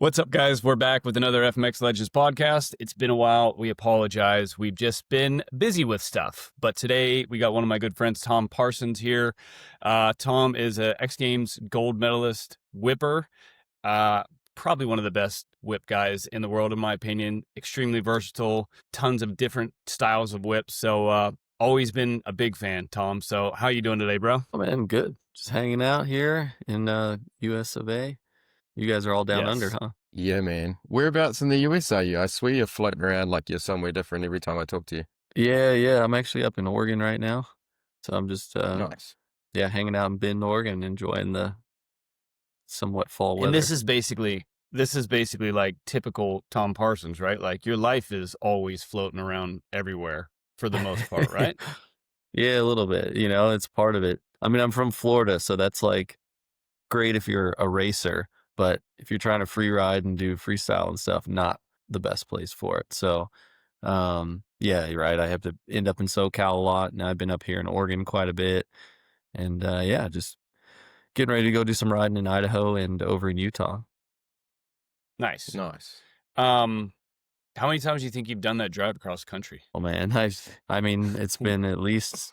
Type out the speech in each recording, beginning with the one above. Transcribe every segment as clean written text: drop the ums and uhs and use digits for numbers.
What's up, guys? We're back with another FMX Legends podcast. It's been a while. We apologize. We've just been busy with stuff. But today we got one of my good friends, Tom Parsons, here. Tom is a X Games gold medalist whipper. Probably one of the best whip guys in the world, in my opinion. Extremely versatile, tons of different styles of whips. So always been a big fan, Tom. So how you doing today, bro? Oh man, good. Just hanging out here in US of A. You guys are all down under, huh? Yeah, man. Whereabouts in the US are you? I swear you're floating around like you're somewhere different every time I talk to you. Yeah. I'm actually up in Oregon right now. So I'm just Nice. hanging out in Bend, Oregon, enjoying the somewhat fall weather. And this is basically like typical Tom Parsons, right? Like your life is always floating around everywhere for the most part, right? Yeah, a little bit. It's part of it. I mean, I'm from Florida, so that's like great if you're a racer, but if you're trying to free ride and do freestyle and stuff, not the best place for it. So, yeah, you're right. I have to end up in SoCal a lot, and I've been up here in Oregon quite a bit. And just getting ready to go do some riding in Idaho and over in Utah. Nice. Nice. How many times do you think you've done that drive across country? Oh man, I mean, it's been at least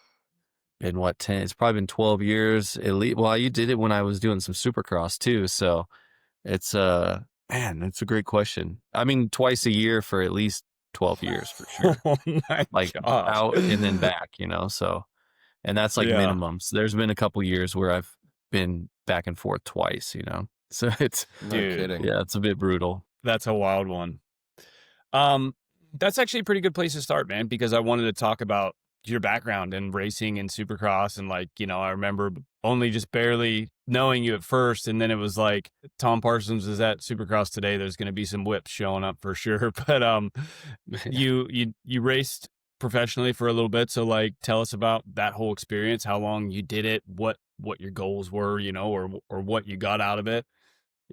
been 10? It's probably been 12 years at least. Well, you did it when I was doing some supercross too, so it's man, that's a great question. I mean, twice a year for at least 12 years for sure. Oh my Like gosh. out and then back, so, and that's like Yeah. minimums. There's been a couple years where I've been back and forth twice, so it's, No Dude. kidding. yeah, it's a bit brutal. That's a wild one. That's actually a pretty good place to start, man, because I wanted to talk about your background in racing and supercross. And I remember only just barely knowing you at first. And then it was like, Tom Parsons is at supercross today. There's going to be some whips showing up for sure. But you raced professionally for a little bit. So tell us about that whole experience, how long you did it, what your goals were, or what you got out of it.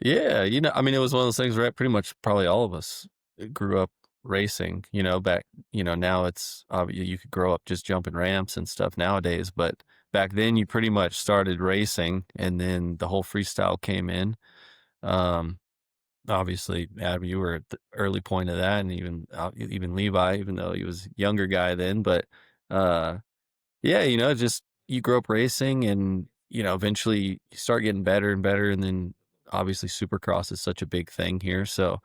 Yeah, I mean, it was one of those things, right? Pretty much probably all of us grew up racing, back, now it's you could grow up just jumping ramps and stuff nowadays, but back then you pretty much started racing and then the whole freestyle came in. Obviously, Adam, you were at the early point of that, and even Levi, even though he was a younger guy then, but just you grow up racing and, eventually you start getting better and better. And then obviously supercross is such a big thing here. So,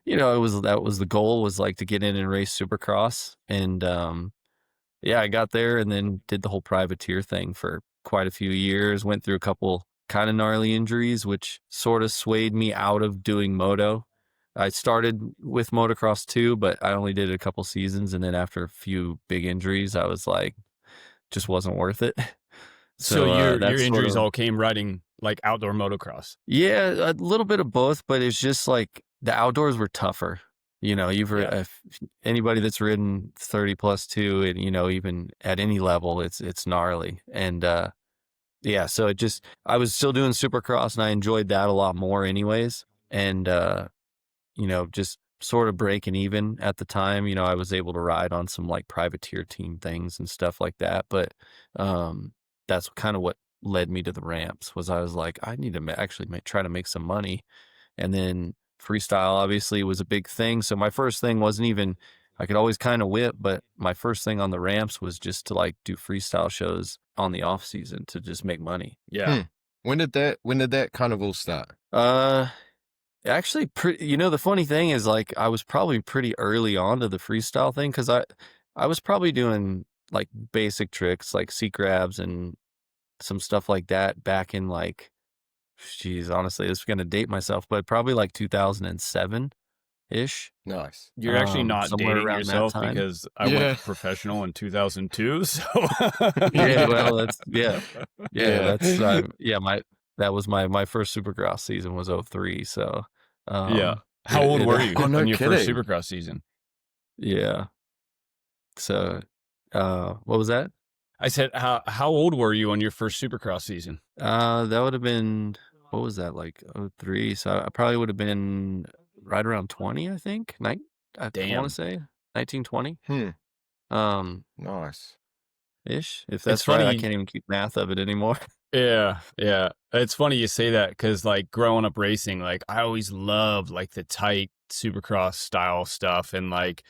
that was the goal, was like to get in and race supercross. And, I got there and then did the whole privateer thing for quite a few years, went through a couple kind of gnarly injuries, which sort of swayed me out of doing moto. I started with motocross too, but I only did a couple seasons. And then after a few big injuries, I was like, just wasn't worth it. So your injuries all came riding like outdoor motocross. Yeah, a little bit of both, but it's just like the outdoors were tougher. Anybody that's ridden 30 plus two, and even at any level, it's gnarly. And so I was still doing supercross and I enjoyed that a lot more anyways. And just sort of breaking even at the time. I was able to ride on some like privateer team things and stuff like that. But that's kind of what led me to the ramps, was I was like, I need to actually try to make some money. And then freestyle obviously was a big thing. So my first thing wasn't even, I could always kind of whip, but my first thing on the ramps was just to like do freestyle shows on the off season to just make money. Yeah. When did that kind of all start? Actually, the funny thing is, like, I was probably pretty early on to the freestyle thing, because I was probably doing like basic tricks like C grabs and some stuff like that back in like, geez, honestly, this is going to date myself, but probably like 2007 ish. Nice. You're actually not somewhere dating around that yourself, time. because I went professional in 2002. So Yeah, well, that's that was my first supercross season was 03. So yeah. How old were you no on your first kidding. supercross season? Yeah. So what was that? I said, how old were you on your first supercross season? That would have been, what was that, like 03? So I probably would have been right around 20, I think. I want to say 19, 20. Nice. Ish. If that's It's right, funny. I can't even keep math of it anymore. Yeah, yeah. It's funny you say that because, like, growing up racing, like, I always loved, like, the tight supercross style stuff. And, like,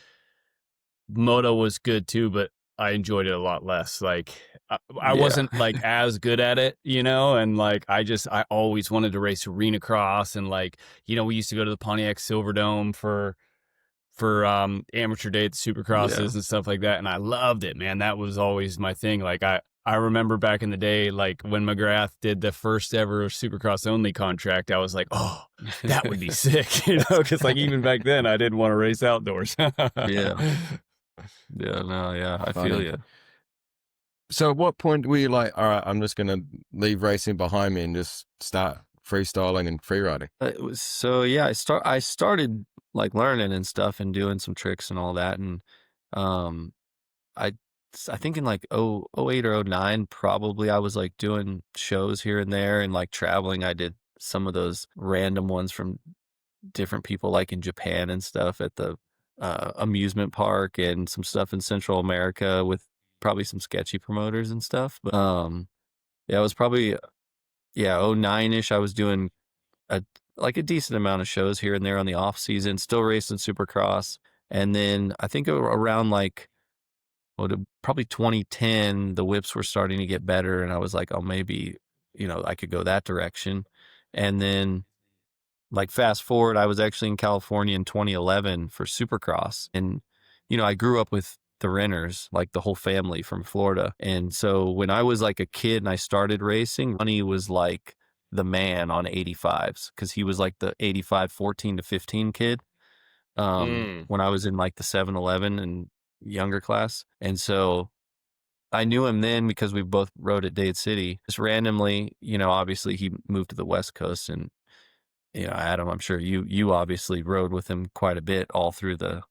moto was good too, but I enjoyed it a lot less. Like, I Yeah. wasn't, like, as good at it, you know? And, like, I always wanted to race arena cross. And, like, we used to go to the Pontiac Silverdome for amateur day at the Yeah. supercrosses and stuff like that, and I loved it, man. That was always my thing. Like, I remember back in the day, like when McGrath did the first ever supercross only contract, I was like, oh, that would be sick, because like even back then I didn't want to race outdoors. Yeah. Yeah. No, yeah. I feel Funny. you. So at what point were you like, all right, I'm just going to leave racing behind me and just start freestyling and freeriding? Yeah, I started like learning and stuff and doing some tricks and all that. And, um, I, I think in like 08 or 09, probably I was like doing shows here and there and like traveling. I did some of those random ones from different people like in Japan and stuff at the amusement park and some stuff in Central America with probably some sketchy promoters and stuff. But yeah, it was probably yeah, 09-ish. I was doing a like a decent amount of shows here and there on the off season, still racing Supercross. And then I think around like probably 2010, the whips were starting to get better, and I was like, oh, maybe I could go that direction. And then like fast forward, I was actually in California in 2011 for Supercross. And, I grew up with the Renners, like the whole family from Florida. And so when I was like a kid and I started racing, Ronnie was like the man on 85s because he was like the 85 14 to 15 kid Mm. when I was in like the 7-Eleven and younger class. And so I knew him then because we both rode at Dade City. Just randomly, obviously he moved to the West Coast and Adam, I'm sure you obviously rode with him quite a bit all through the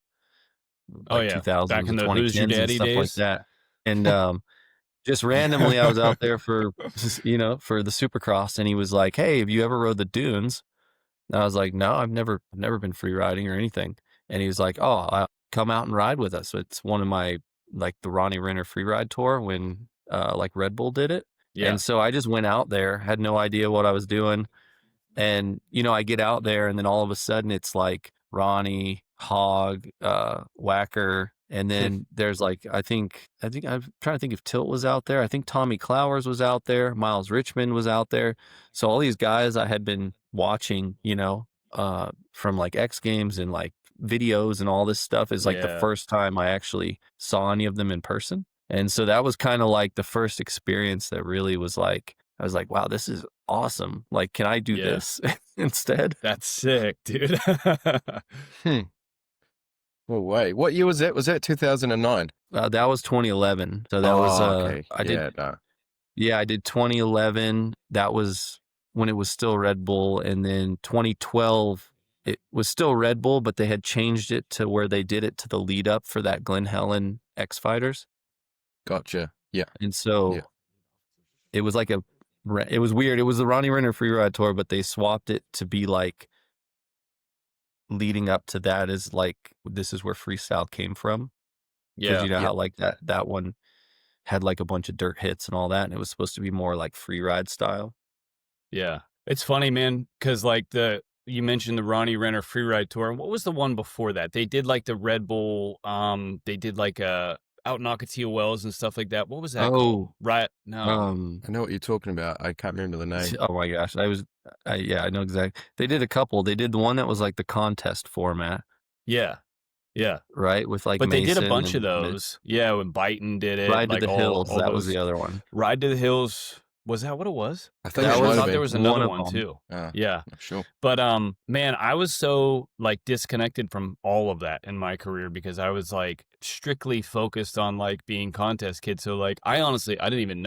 Oh like yeah, back 2000s in and the Who's Your 2010s and Daddy stuff like days. that. And just randomly, I was out there for for the Supercross, and he was like, "Hey, have you ever rode the dunes?" And I was like, "No, I've never been free riding or anything." And he was like, "Oh, come out and ride with us." It's one of my like the Ronnie Renner free ride tour when like Red Bull did it. Yeah, And so I just went out there, had no idea what I was doing. And, I get out there and then all of a sudden it's like Ronnie, Hog, Whacker. And then there's like, I think I'm trying to think if Tilt was out there. I think Tommy Clowers was out there. Miles Richmond was out there. So all these guys I had been watching, from like X Games and like videos and all this stuff is like the yeah, first time I actually saw any of them in person. And so that was kind of like the first experience that really was like, I was like, wow, this is awesome. Like, can I do yeah. this instead? That's sick, dude. Hmm. Well, wait, what year was that? Was that 2009? That was 2011. So that was, Oh, okay. I did, Yeah, no. yeah, I did 2011. That was when it was still Red Bull. And then 2012, it was still Red Bull, but they had changed it to where they did it to the lead up for that Glen Helen X Fighters. Gotcha. Yeah, And yeah. so it was like it was weird. It was the Ronnie Renner Freeride Tour, but they swapped it to be like leading up to that is like this is where freestyle came from because Yeah, how like that one had like a bunch of dirt hits and all that, and it was supposed to be more like freeride style. yeah. It's funny, man, because like you mentioned the Ronnie Renner Freeride Tour. And what was the one before that? They did like the Red Bull. They did like out in Nocatee Wells and stuff like that. What was that called? Oh, Right? No. I know what you're talking about. I can't remember the name. oh my gosh, yeah, I know exactly. They did a couple. They did the one that was like the contest format, Yeah, yeah. right, with like But they did a Mason bunch of and those. Yeah, when Byton did it, Ride to like the Hills. all That was those. the other one. Ride to the Hills. Was that what it was? I think That it I might was have thought there been. was one another of one them. too. Ah, Yeah. not sure. But man, I was so like disconnected from all of that in my career because I was like strictly focused on like being contest kid. So like I didn't even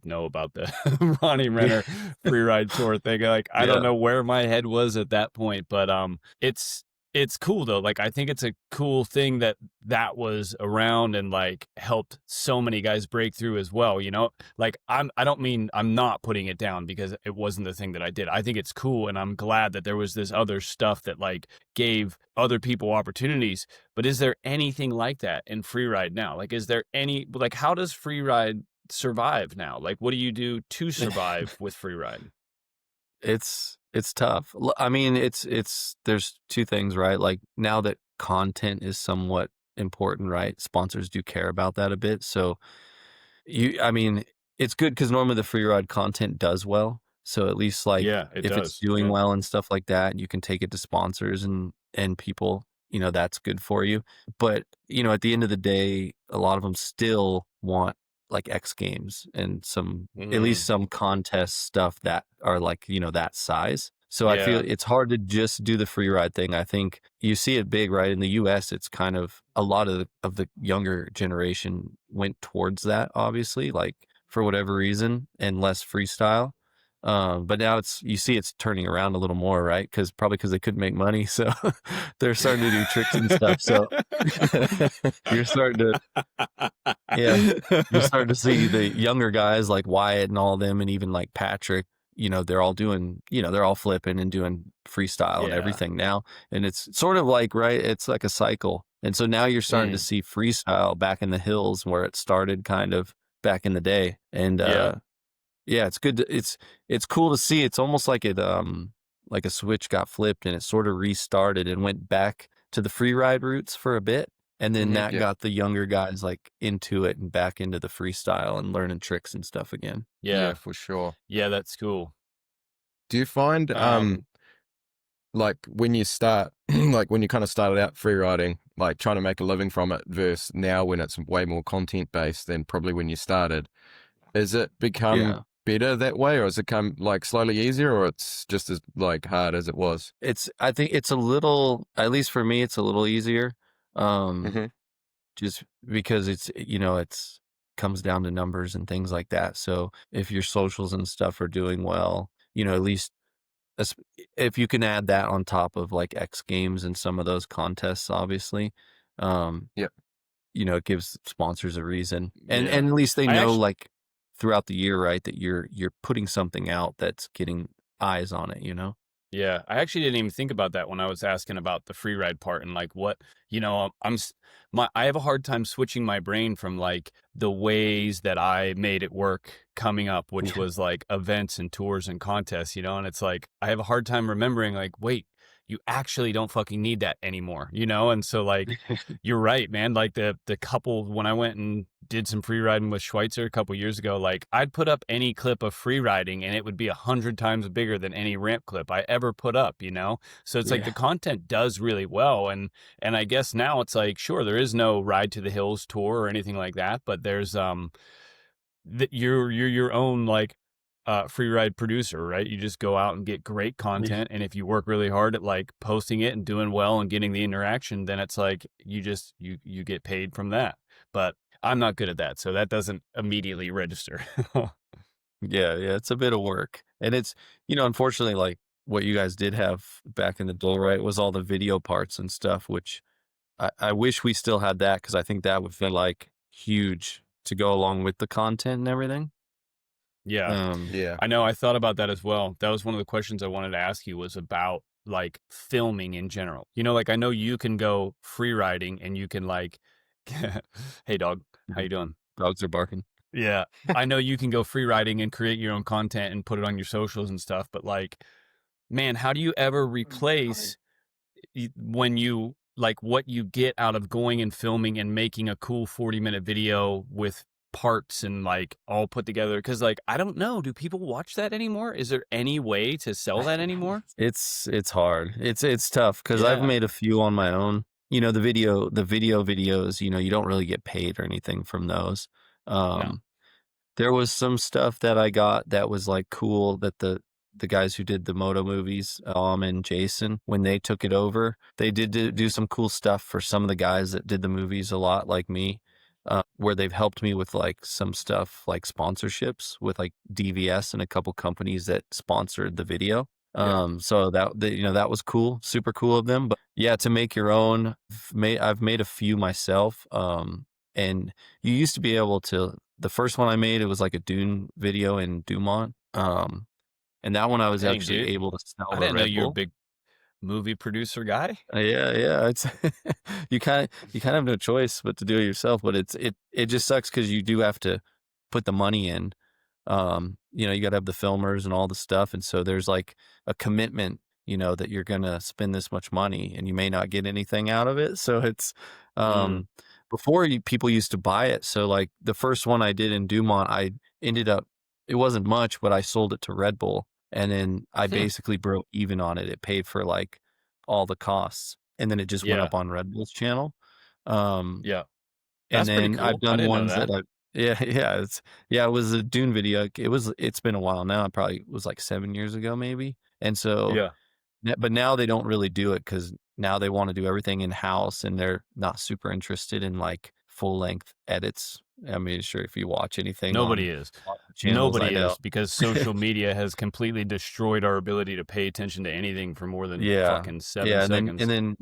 know about the Ronnie Renner free ride tour thing. Like I don't Yeah. know where my head was at that point, but it's cool though. Like I think it's a cool thing that was around and like helped so many guys break through as well, Like I don't mean I'm not putting it down because it wasn't the thing that I did. I think it's cool and I'm glad that there was this other stuff that like gave other people opportunities. But is there anything like that in freeride now? Like is there any like how does freeride survive now? Like, what do you do to survive with Freeride? It's tough. I mean, there's two things, right? Like now that content is somewhat important, right? Sponsors do care about that a bit. So I mean, it's good because normally the free ride content does well. So at least like Yeah, it if it's does. doing Yeah. well and stuff like that, you can take it to sponsors and people, that's good for you. But, at the end of the day, a lot of them still want like X Games and at least some contest stuff that are like, that size. So I feel Yeah. it's hard to just do the free ride thing. I think you see it big, right? In the US, it's kind of a lot of the younger generation went towards that, obviously, like for whatever reason, and less freestyle. But now you see it's turning around a little more, right? Probably because they couldn't make money. So they're starting to do tricks and stuff. So you're starting to, yeah, you're starting to see the younger guys like Wyatt and all them, and even like Patrick, they're all doing, they're all flipping and doing freestyle and Yeah. everything now. And it's sort of like, right, it's like a cycle. And so now you're starting to see freestyle back in the hills where it started kind of back in the day. And yeah, it's good. It's cool to see. It's almost like like a switch got flipped and it sort of restarted and went back to the free ride roots for a bit. And then that got the younger guys like into it and back into the freestyle and learning tricks and stuff again. Yeah. for sure. Yeah, that's cool. Do you find like when you start, like when you kind of started out free riding, like trying to make a living from it versus now when it's way more content based than probably when you started, is it become better that way, or has it come like slowly easier, or it's just as like hard as it was? I think it's a little, at least for me, it's a little easier. Just because it's comes down to numbers and things like that. So if your socials and stuff are doing well, at least if you can add that on top of like X Games and some of those contests, obviously, it gives sponsors a reason, and at least they know like throughout the year, right, that you're putting something out that's getting eyes on it, Yeah, I actually didn't even think about that when I was asking about the free ride part and like what, I have a hard time switching my brain from like the ways that I made it work coming up, which was like events and tours and contests, and it's like I have a hard time remembering like, wait, you actually don't fucking need that anymore, and so like you're right, man. Like the couple, when I went and did some free riding with Schweitzer a couple years ago, like I'd put up any clip of free riding and it would be 100 times bigger than any ramp clip I ever put up, so it's like the content does really well. And I guess now it's like, sure, there is no Ride to the Hills tour or anything like that, but there's you're your own like free ride producer, right? You just go out and get great content, and if you work really hard at like posting it and doing well and getting the interaction, then it's like you get paid from that. But I'm not good at that, so that doesn't immediately register. Yeah, it's a bit of work. And it's, unfortunately, like what you guys did have back in the day, right, was all the video parts and stuff, which I wish we still had that, because I think that would feel like huge to go along with the content and everything. Yeah. I know. I thought about that as well. That was one of the questions I wanted to ask you, was about like filming in general. Like I know you can go free riding and you can like, hey dog, how you doing? Dogs are barking. Yeah. I know you can go free riding and create your own content and put it on your socials and stuff, but like, man, how do you ever replace when you like what you get out of going and filming and making a cool 40-minute video with parts and like all put together? Because like I don't know, do people watch that anymore? Is there any way to sell that anymore? It's hard. It's tough, because I've made a few on my own. The video videos, you don't really get paid or anything from those. No. There was some stuff that I got that was like cool, that the guys who did the moto movies, and Jason, when they took it over, they did do some cool stuff for some of the guys that did the movies a lot, like me, where they've helped me with like some stuff like sponsorships with like DVS and a couple companies that sponsored the video. So that was cool, super cool of them. But yeah, to make your own, I've made a few myself. And you used to be able to, the first one I made, it was like a dune video in Dumont. And that one I was actually able to sell. I didn't know you were a big movie producer guy. Yeah. It's you kind of have no choice but to do it yourself. But it just sucks, because you do have to put the money in. You know, you got to have the filmers and all the stuff. And so there's like a commitment, you know, that you're going to spend this much money and you may not get anything out of it. So it's, before people used to buy it. So like the first one I did in Dumont, I ended up, it wasn't much, but I sold it to Red Bull. And then I basically broke even on it. It paid for like all the costs. And then it just went up on Red Bull's channel. Yeah. And That's pretty then cool. I've I done didn't know ones that. that it was a Dune video. It's been a while now. It probably was like 7 years ago, maybe. And so, but now they don't really do it because now they want to do everything in house and they're not super interested in like full length edits. I mean, sure, if you watch anything, Nobody is. Channels, Nobody is, because social media has completely destroyed our ability to pay attention to anything for more than fucking 7 seconds. And then,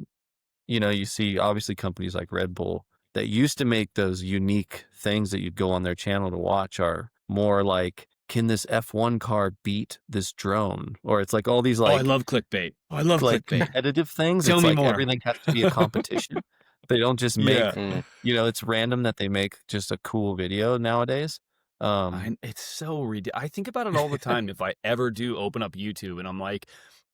you know, you see obviously companies like Red Bull that used to make those unique things that you'd go on their channel to watch are more like, can this F1 car beat this drone? Or it's like all these like, I love clickbait. I love like clickbait. competitive things. Tell it's me like more. Everything has to be a competition. They don't just make, you know, it's random that they make just a cool video nowadays. It's so ridiculous. I think about it all the time. If I ever do open up YouTube and I'm like,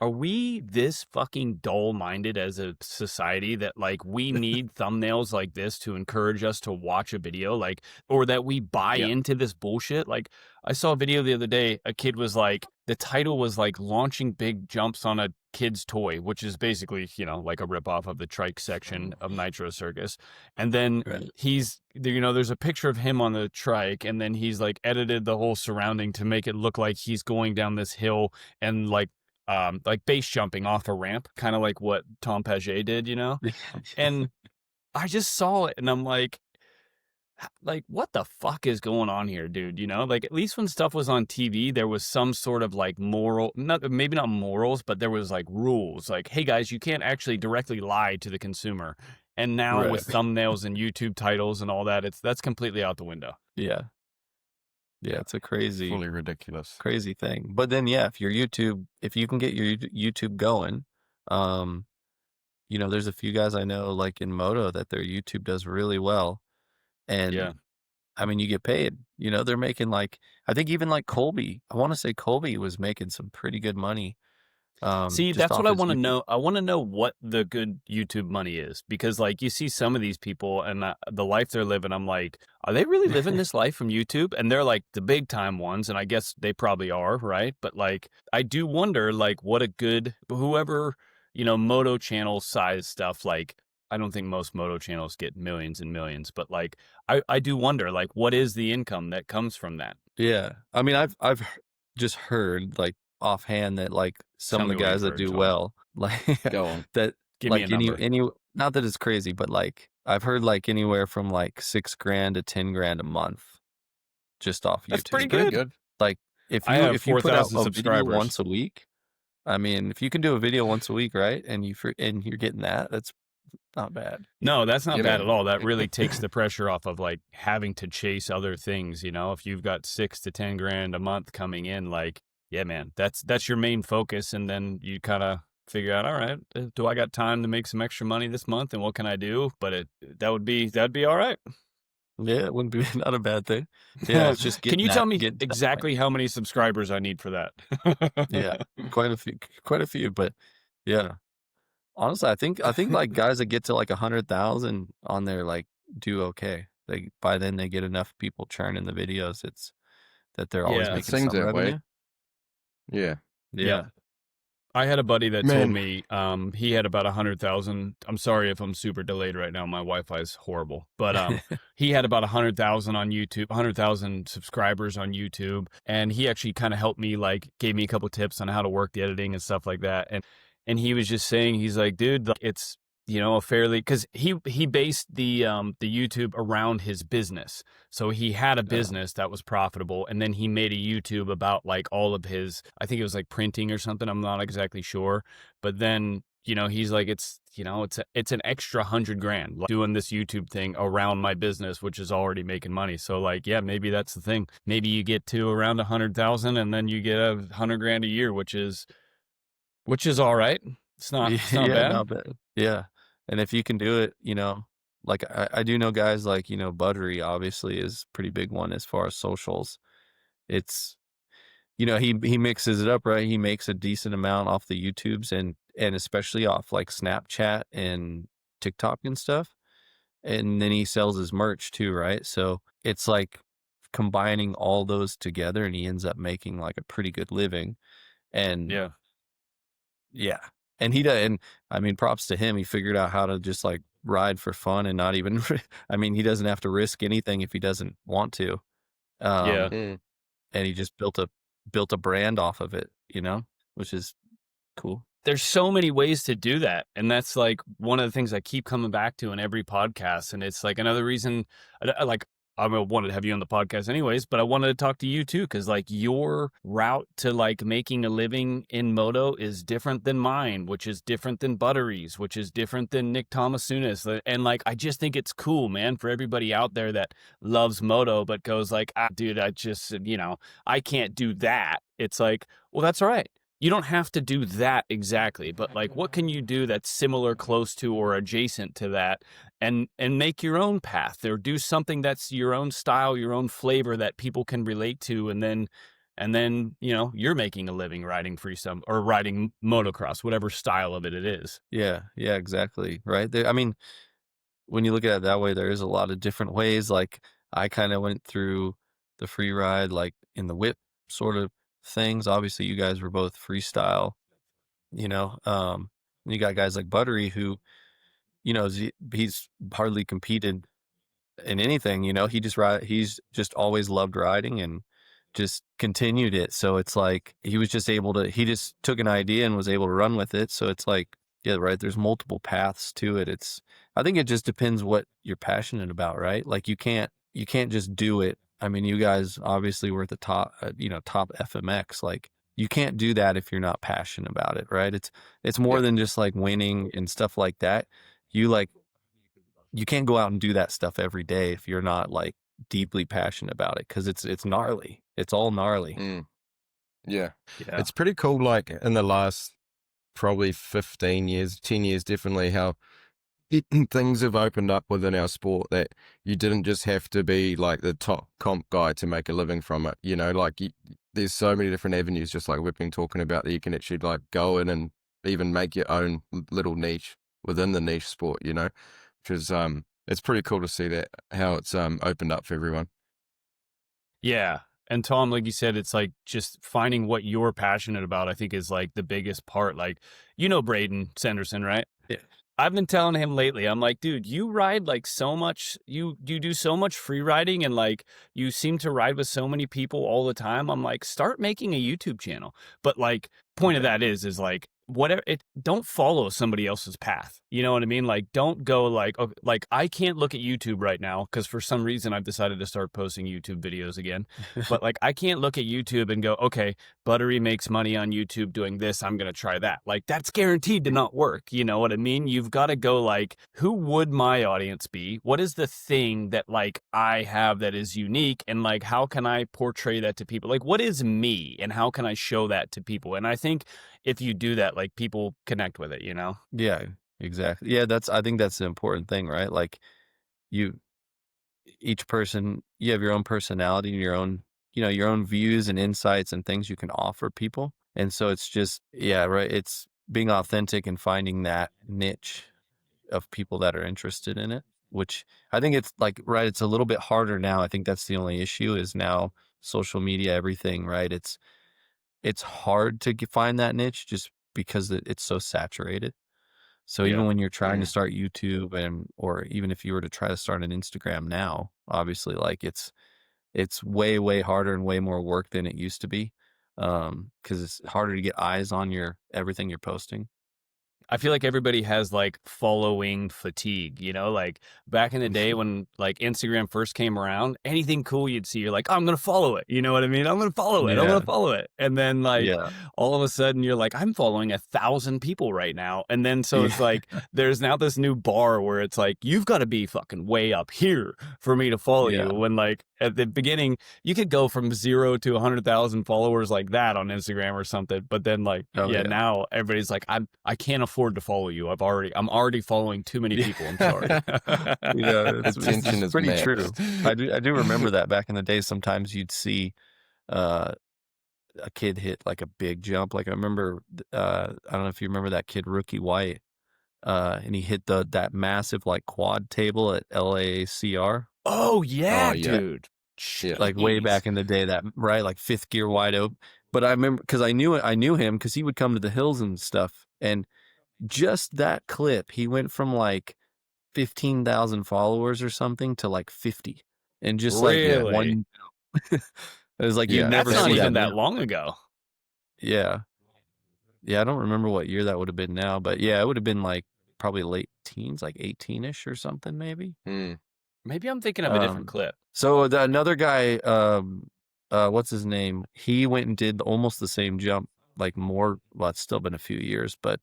are we this fucking dull-minded as a society that like we need thumbnails like this to encourage us to watch a video, like, or that we buy into this bullshit? Like, I saw a video the other day. A kid was like, the title was like launching big jumps on a kid's toy, which is basically, you know, like a ripoff of the trike section of Nitro Circus. And then he's, you know, there's a picture of him on the trike, and then he's like edited the whole surrounding to make it look like he's going down this hill and like base jumping off a ramp, kind of like what Tom Paget did, you know? And I just saw it and I'm like, what the fuck is going on here, dude? You know, like at least when stuff was on TV, there was some sort of like moral, maybe not morals, but there was like rules. Like, hey guys, you can't actually directly lie to the consumer. And now with thumbnails and YouTube titles and all that, that's completely out the window. Yeah, it's a crazy, fully ridiculous, crazy thing. But then, if you can get your YouTube going, you know, there's a few guys I know like in moto that their YouTube does really well. And I mean, you get paid, you know, they're making like, I think even like Colby, I want to say Colby was making some pretty good money. See, that's what I want to know. I want to know what the good YouTube money is, because like you see some of these people and the life they're living, I'm like, are they really living this life from YouTube? And they're like the big time ones. And I guess they probably are. Right. But like, I do wonder like what a good, whoever, you know, moto channel size stuff, like, I don't think most moto channels get millions and millions, but like, I do wonder like, what is the income that comes from that? Yeah. I mean, I've just heard like offhand that like some of the guys that do well, like go on, that give like me a number. Not that it's crazy, but like I've heard like anywhere from like $6,000 to $10,000 a month just off YouTube. That's pretty good. Like if you put out a video once a week, I mean, if you can do a video once a week, right? And you're getting that's not bad. No, that's not bad at all. That really takes the pressure off of like having to chase other things. You know, if you've got $6,000 to $10,000 a month coming in, like, yeah, man, that's your main focus. And then you kind of figure out, all right, do I got time to make some extra money this month? And what can I do? But that'd be all right. Yeah, it wouldn't be not a bad thing. Yeah, it's just can you tell me exactly how many subscribers I need for that? Yeah, quite a few, but yeah. Honestly, I think like guys that get to like 100,000 on there like do okay. By then they get enough people churning the videos. It's that they're always making some revenue. Yeah. I had a buddy that told me he had about 100,000. I'm sorry if I'm super delayed right now. My Wi-Fi is horrible, but he had about 100,000 on YouTube, 100,000 subscribers on YouTube, and he actually kind of helped me, like gave me a couple tips on how to work the editing and stuff like that. And he was just saying, he's like, dude, it's, you know, a fairly, because he based the YouTube around his business. So he had a business that was profitable, and then he made a YouTube about like all of his, I think it was like printing or something. I'm not exactly sure, but then, you know, he's like, it's, you know, it's an extra $100,000 like, doing this YouTube thing around my business, which is already making money. So like, yeah, maybe that's the thing. Maybe you get to around 100,000 and then you get $100,000 a year, which is all right. It's not bad. Not bad. Yeah. And if you can do it, you know, like I do know guys like, Buttery obviously is a pretty big one as far as socials. It's, he mixes it up, right? He makes a decent amount off the YouTubes and especially off like Snapchat and TikTok and stuff. And then he sells his merch too, right? So it's like combining all those together and he ends up making like a pretty good living. And Yeah. yeah. And he does, and I mean, props to him. He figured out how to just like ride for fun and not even, I mean, he doesn't have to risk anything if he doesn't want to. Yeah. Mm. And he just built a brand off of it, which is cool. There's so many ways to do that. And that's like one of the things I keep coming back to in every podcast. And it's like another reason I wanted to have you on the podcast anyways, but I wanted to talk to you too. Cause like your route to like making a living in moto is different than mine, which is different than Buttery's, which is different than Nick Thomasuni's. And like, I just think it's cool, man, for everybody out there that loves moto, but goes like, dude, I just, I can't do that. It's like, well, that's all right. You don't have to do that exactly, but like what can you do that's similar, close to, or adjacent to that and make your own path or do something that's your own style, your own flavor that people can relate to. And then, you're making a living riding freestyle or riding motocross, whatever style of it is. Yeah. Yeah, exactly. Right. I mean, when you look at it that way, there is a lot of different ways. Like I kind of went through the free ride, like in the whip sort of things. Obviously you guys were both freestyle, you got guys like Buttery who, he's hardly competed in anything, he's just always loved riding and just continued it. So it's like, he was just he just took an idea and was able to run with it. So it's like, yeah, right. There's multiple paths to it. I think it just depends what you're passionate about, right? Like you can't just do it. I mean, you guys obviously were at the top, top FMX. Like you can't do that if you're not passionate about it, right? It's more than just like winning and stuff like that. You can't go out and do that stuff every day if you're not like deeply passionate about it, because it's gnarly. It's all gnarly. Mm. Yeah. Yeah. It's pretty cool, like in the last probably 15 years, 10 years definitely, how things have opened up within our sport that you didn't just have to be like the top comp guy to make a living from it. There's so many different avenues, just like we've been talking about, that you can actually like go in and even make your own little niche within the niche sport, which is, it's pretty cool to see that, how it's opened up for everyone. Yeah. And Tom, like you said, it's like just finding what you're passionate about, I think is like the biggest part. Like, Braden Sanderson, right? Yeah. I've been telling him lately, I'm like, dude, you ride like so much, you do so much free riding and like you seem to ride with so many people all the time. I'm like, start making a YouTube channel. But like, point of that is like, whatever, don't follow somebody else's path. You know what I mean? Like, don't go like, okay, like I can't look at YouTube right now because for some reason I've decided to start posting YouTube videos again. But like, I can't look at YouTube and go, okay, Buttery makes money on YouTube doing this, I'm going to try that. Like, that's guaranteed to not work. You know what I mean? You've got to go like, who would my audience be? What is the thing that like I have that is unique? And like, how can I portray that to people? Like, what is me and how can I show that to people? And I think if you do that, like people connect with it, Yeah, exactly. Yeah, I think that's the important thing, right? Like each person, you have your own personality and your own views and insights and things you can offer people. And so it's just, yeah, right. It's being authentic and finding that niche of people that are interested in it, which I think it's like, right. It's a little bit harder now. I think that's the only issue is now social media, everything, right? It's hard to find that niche just because it's so saturated. So even when you're trying to start YouTube or even if you were to try to start an Instagram now, obviously like it's way, way harder and way more work than it used to be. 'Cause it's harder to get eyes on everything you're posting. I feel like everybody has like following fatigue, like back in the day when like Instagram first came around, anything cool you'd see, you're like, oh, I'm going to follow it. You know what I mean? I'm going to follow it. I'm going to follow it. And then like all of a sudden you're like, I'm following 1,000 people right now. And then so it's like, there's now this new bar where it's like, you've got to be fucking way up here for me to follow you. When like at the beginning, you could go from 0 to 100,000 followers like that on Instagram or something. But then like, now everybody's like, I can't afford afford to follow you. I'm already following too many people. I'm sorry. Yeah, Attention is pretty maxed. true. I do remember that back in the day. Sometimes you'd see a kid hit like a big jump. Like I remember, I don't know if you remember that kid, Rookie White, and he hit that massive like quad table at LACR. Oh yeah, Oh, yeah. dude. Yeah. Like way back in the day, that right, like fifth gear wide open. But I remember because I knew him because he would come to the hills and stuff. And just that clip, he went from like 15,000 followers or something to like 50, and just like Really? one. It was like Yeah, you'd never That's not see even that that long ago. Yeah, I don't remember what year that would have been now, but yeah, it would have been like probably late teens, like 18ish or something, maybe. Maybe I'm thinking of a different clip. So another guy, what's his name? He went and did almost the same jump, like more. Well, it's still been a few years, but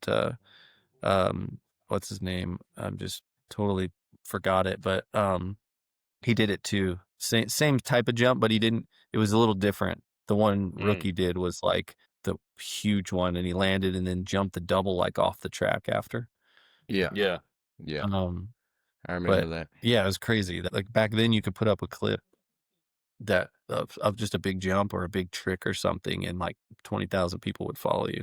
what's his name? I'm just totally forgot it, but he did it too. Same type of jump, but he didn't. It was a little different. The one Rookie did was like the huge one, and he landed and then jumped the double like off the track after. Yeah. Yeah. I remember that. Yeah, it was crazy. Like back then, you could put up a clip that of just a big jump or a big trick or something, and like 20,000 people would follow you.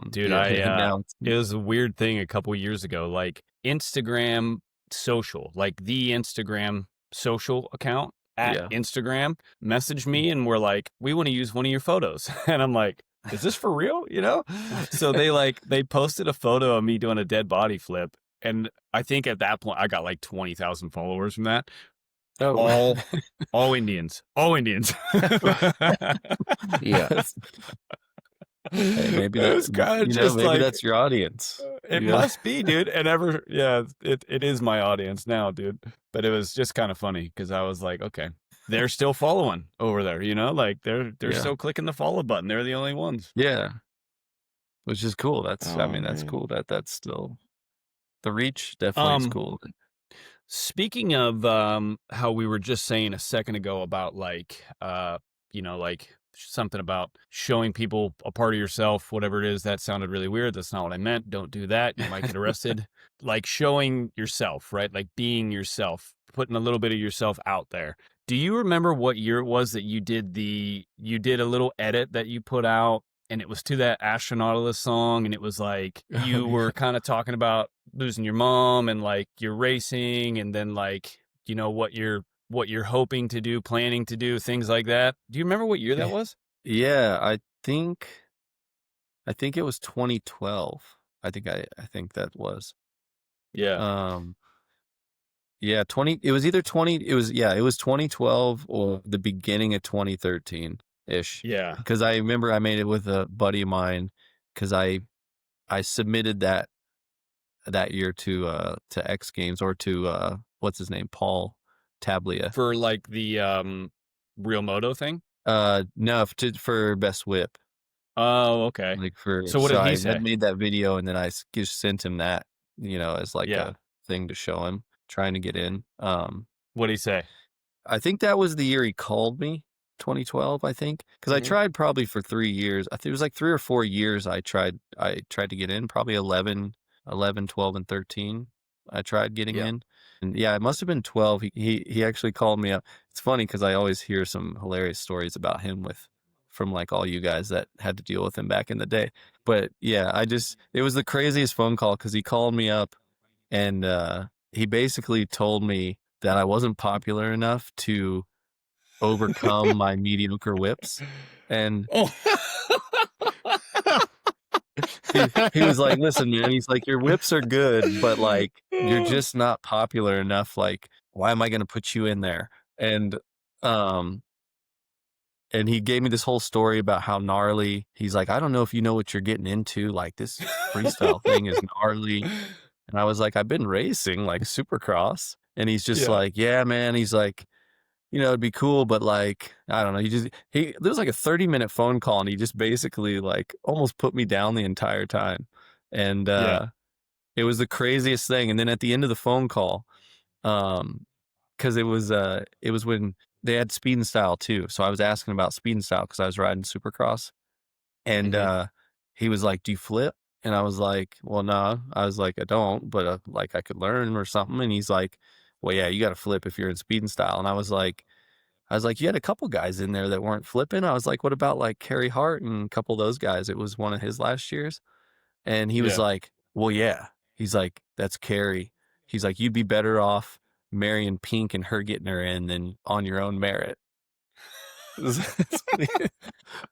Dude, now it was a weird thing a couple years ago. Like Instagram social, like the Instagram social account at Instagram messaged me and were like, "We want to use one of your photos," and I'm like, "Is this for real?" You know? So they posted a photo of me doing a dead body flip. And I think at that point I got like 20,000 followers from that. Oh. All Indians. Yeah. Hey, maybe that's kind of just maybe that's your audience. It must be, dude. And it is my audience now, dude. But it was just kind of funny because I was like, okay, they're still following over there, you know, like they're still clicking the follow button. They're the only ones. Yeah, which is cool. That's man. cool. That's still the reach. Definitely is cool. Speaking of how we were just saying a second ago about like like something about showing people a part of yourself, whatever it is, that sounded really weird. That's not what I meant. Don't do that. You might get arrested. Like showing yourself, right? Like being yourself, putting a little bit of yourself out there. Do you remember what year it was that you did a little edit that you put out, and it was to that Astronautilus song, and it was like you were kind of talking about losing your mom and like you're racing, and then like, you know, what you're hoping to do, planning to do, things like that. Do you remember what year that was? Yeah, I think it was 2012. I think that was. Yeah. Yeah, it was either 2012 or the beginning of 2013-ish. Yeah. Because I remember I made it with a buddy of mine because I submitted that year to X Games or to what's his name, Paul Tablia, For like the Real Moto thing? no, for best whip. Oh, okay. Like so what did he say? I made that video and then I just sent him that, you know, as like a thing to show him, trying to get in. What did he say? I think that was the year he called me, 2012, I think, because I tried probably for 3 years. I think it was like 3 or 4 years I tried to get in, probably 11, 12, and 13. I tried getting in. And yeah, it must have been 12. He actually called me up. It's funny because I always hear some hilarious stories about him from like all you guys that had to deal with him back in the day. But yeah, it was the craziest phone call because he called me up and he basically told me that I wasn't popular enough to overcome my mediocre whips. And he was like, listen, man, he's like, your whips are good, but like, you're just not popular enough. Like, why am I going to put you in there? And he gave me this whole story about how gnarly. He's like, I don't know if you know what you're getting into. Like, this freestyle thing is gnarly. And I was like, I've been racing like supercross. And he's just like, yeah, man. He's like, you know, it'd be cool, but like, I don't know. There was like a 30-minute phone call and he just basically like almost put me down the entire time. And it was the craziest thing. And then at the end of the phone call, because it was when they had speed and style too. So I was asking about speed and style because I was riding supercross. And he was like, do you flip? And I was like, well, no. I was like, I don't, but like I could learn or something. And he's like, well, yeah, you got to flip if you're in speed and style. And I was like, you had a couple guys in there that weren't flipping. I was like, what about like Kerry Hart and a couple of those guys? It was one of his last years. And he was Yeah. like, well, yeah. He's like, that's Kerry. He's like, you'd be better off marrying Pink and her getting her in than on your own merit.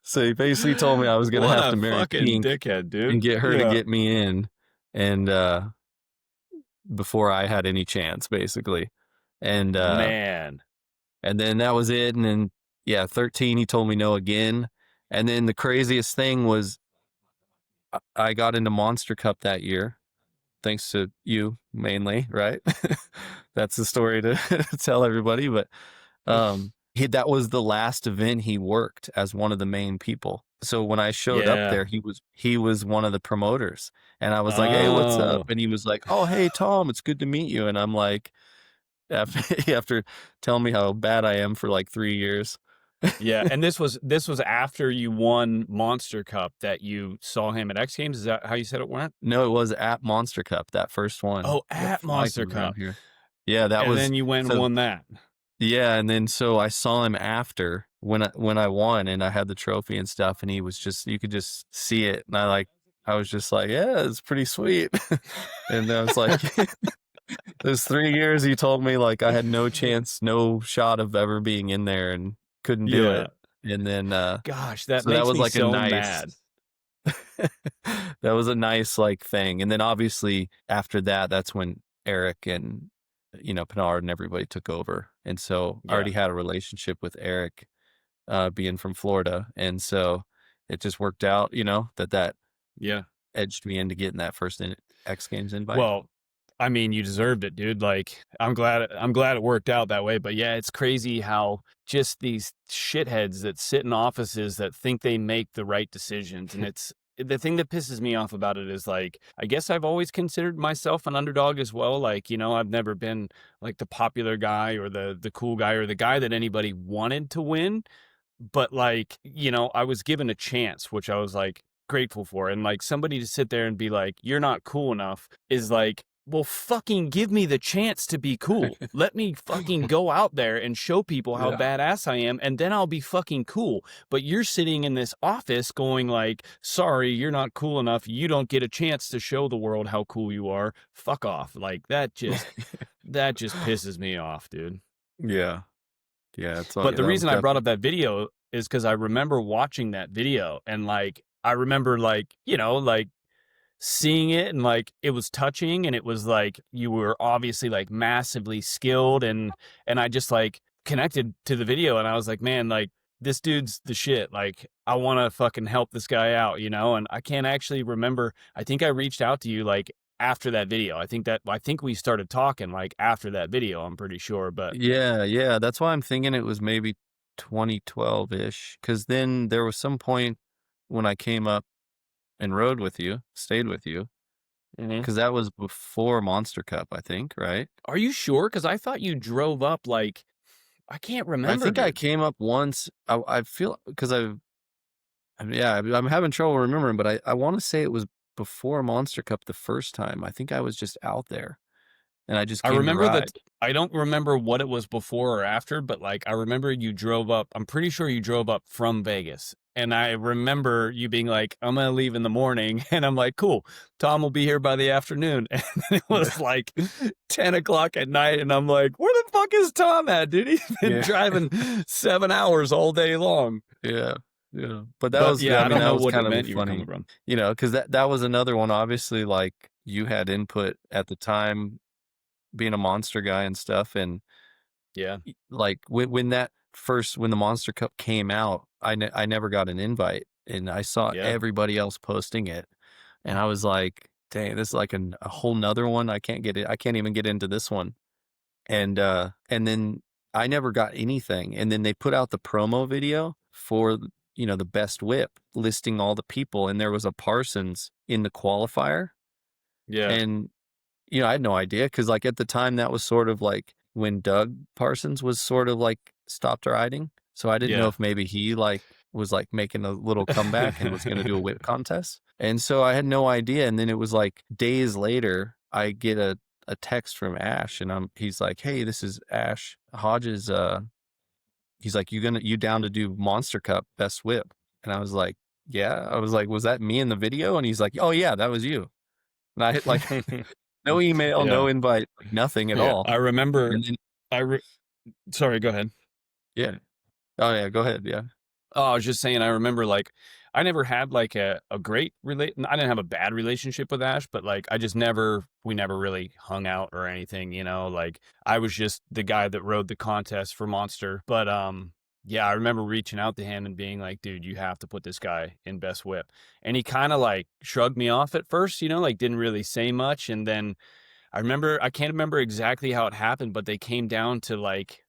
So he basically told me I was going to What have a to marry fucking Pink dickhead, dude. and get her to Yeah. get me in. And before I had any chance, basically. And Man. and then that was it. And then, yeah, 13, he told me no again. And then the craziest thing was I got into Monster Cup that year, thanks to you mainly, right? That's the story to tell everybody. But that was the last event he worked as one of the main people. So when I showed up Yeah. there, he was one of the promoters. And I was like, hey, what's Oh. up? And he was like, oh, hey, Tom, it's good to meet you. And I'm like, after telling me how bad I am for like 3 years. Yeah, and this was after you won Monster Cup that you saw him at X Games. Is that how you said it went? No, it was at Monster Cup, that first one. Oh, The at flag Monster was around Cup. here. Yeah, that And was. then you went and So won that. yeah, and then so I saw him after when I won and I had the trophy and stuff, and he was just, you could just see it, and I was just like, yeah, it's pretty sweet. And I was like, those 3 years he told me like I had no chance, no shot of ever being in there and couldn't do Yeah. it. And then Gosh, that so that makes was me like a so nice mad. that was a nice like thing. And then obviously after that, that's when Eric and Pinard and everybody took over. And so I Yeah. already had a relationship with Eric, being from Florida. And so it just worked out, that Yeah. edged me into getting that first X Games invite. Well, I mean, you deserved it, dude. Like, I'm glad it worked out that way. But yeah, it's crazy how just these shitheads that sit in offices that think they make the right decisions. And it's the thing that pisses me off about it is like, I guess I've always considered myself an underdog as well. Like, I've never been like the popular guy or the cool guy or the guy that anybody wanted to win. But like, I was given a chance, which I was like grateful for. And like somebody to sit there and be like, you're not cool enough is like, well, fucking give me the chance to be cool. Let me fucking go out there and show people how Yeah. badass I am, and then I'll be fucking cool. But you're sitting in this office going like, sorry, you're not cool enough. You don't get a chance to show the world how cool you are. Fuck off. Like that just pisses me off, dude. Yeah. Yeah. But the reason I brought up that video is because I remember watching that video and like, I remember like, like seeing it and like it was touching and it was like you were obviously like massively skilled and I just like connected to the video and I was like, man, like this dude's the shit. Like I want to fucking help this guy out, and I can't actually remember. I think I reached out to you like after that video. I think we started talking like after that video, I'm pretty sure. But Yeah. That's why I'm thinking it was maybe 2012-ish. Because then there was some point when I came up and rode with you, stayed with you, because that was before Monster Cup, I think, right? Are you sure? Because I thought you drove up like, I can't remember. I think I dude. came up once. I feel because I'm having trouble remembering, but I want to say it was before Monster Cup the first time. I think I was just out there, and I just I came to remember ride. that. I don't remember what it was before or after, but like I remember you drove up. I'm pretty sure you drove up from Vegas. And I remember you being like, I'm going to leave in the morning. And I'm like, cool, Tom will be here by the afternoon. And it was like 10 o'clock at night. And I'm like, where the fuck is Tom at, dude? He's been driving 7 hours all day long. Yeah. But that was, yeah, I don't that know was what kind it of meant you were funny, coming from. because that was another one. Obviously, like you had input at the time, being a monster guy and stuff. And Yeah. like when the Monster Cup came out, I never got an invite, and I saw everybody else posting it, and I was like, dang, this is like a whole nother one. I can't even get into this one. And then I never got anything. And then they put out the promo video for, the best whip, listing all the people, and there was a Parsons in the qualifier. Yeah. And I had no idea, because like at the time that was sort of like when Doug Parsons was sort of like stopped riding. So I didn't know if maybe he like was like making a little comeback and was going to do a whip contest. And so I had no idea. And then it was like days later, I get a text from Ash, and he's like, "Hey, this is Ash Hodges. He's like, you down to do Monster Cup best whip?" And I was like, "Yeah." I was like, "Was that me in the video?" And he's like, "Oh yeah, that was you." And I hit like no email, Yeah. no invite, like nothing at all. I remember. And then, Sorry, go ahead. yeah. Oh yeah, go ahead. Yeah. Oh, I was just saying, I remember like I never had like a great I didn't have a bad relationship with Ash, but like we never really hung out or anything, you know, like I was just the guy that rode the contest for Monster. But yeah, I remember reaching out to him and being like, dude, you have to put this guy in best whip. And he kind of like shrugged me off at first, you know, like didn't really say much. And then I can't remember exactly how it happened, but they came down to like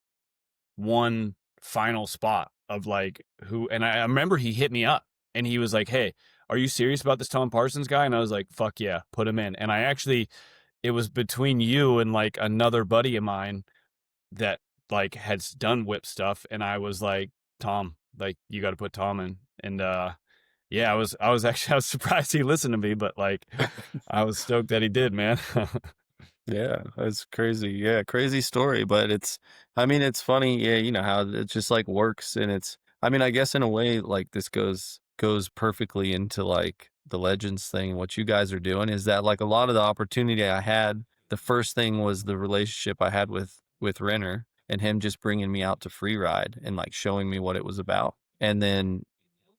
one final spot of like and I remember he hit me up and he was like, "Hey, are you serious about this Tom Parsons guy?" And I was like, "Fuck yeah, put him in." And it was between you and like another buddy of mine that like has done whip stuff, and I was like, "Tom, like you got to put Tom in." And yeah, I was actually I was surprised he listened to me, but like I was stoked that he did, man. Yeah, that's crazy. Yeah, crazy story, but I mean, it's funny. Yeah, you know how it just like works, and I mean, I guess in a way, like this goes perfectly into like the Legends thing. What you guys are doing is that like a lot of the opportunity I had, the first thing was the relationship I had with Renner and him just bringing me out to Freeride and like showing me what it was about, and then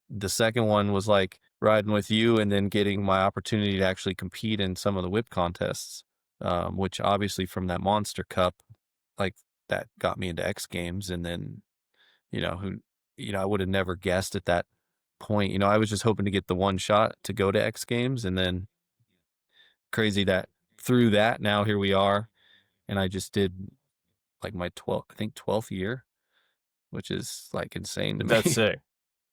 the second one was like riding with you and then getting my opportunity to actually compete in some of the whip contests, which obviously from that Monster Cup, like that got me into X Games. And then, I would have never guessed at that point. I was just hoping to get the one shot to go to X Games, and then crazy that through that, now here we are. And I just did like my 12th year, which is like insane to me. That's sick.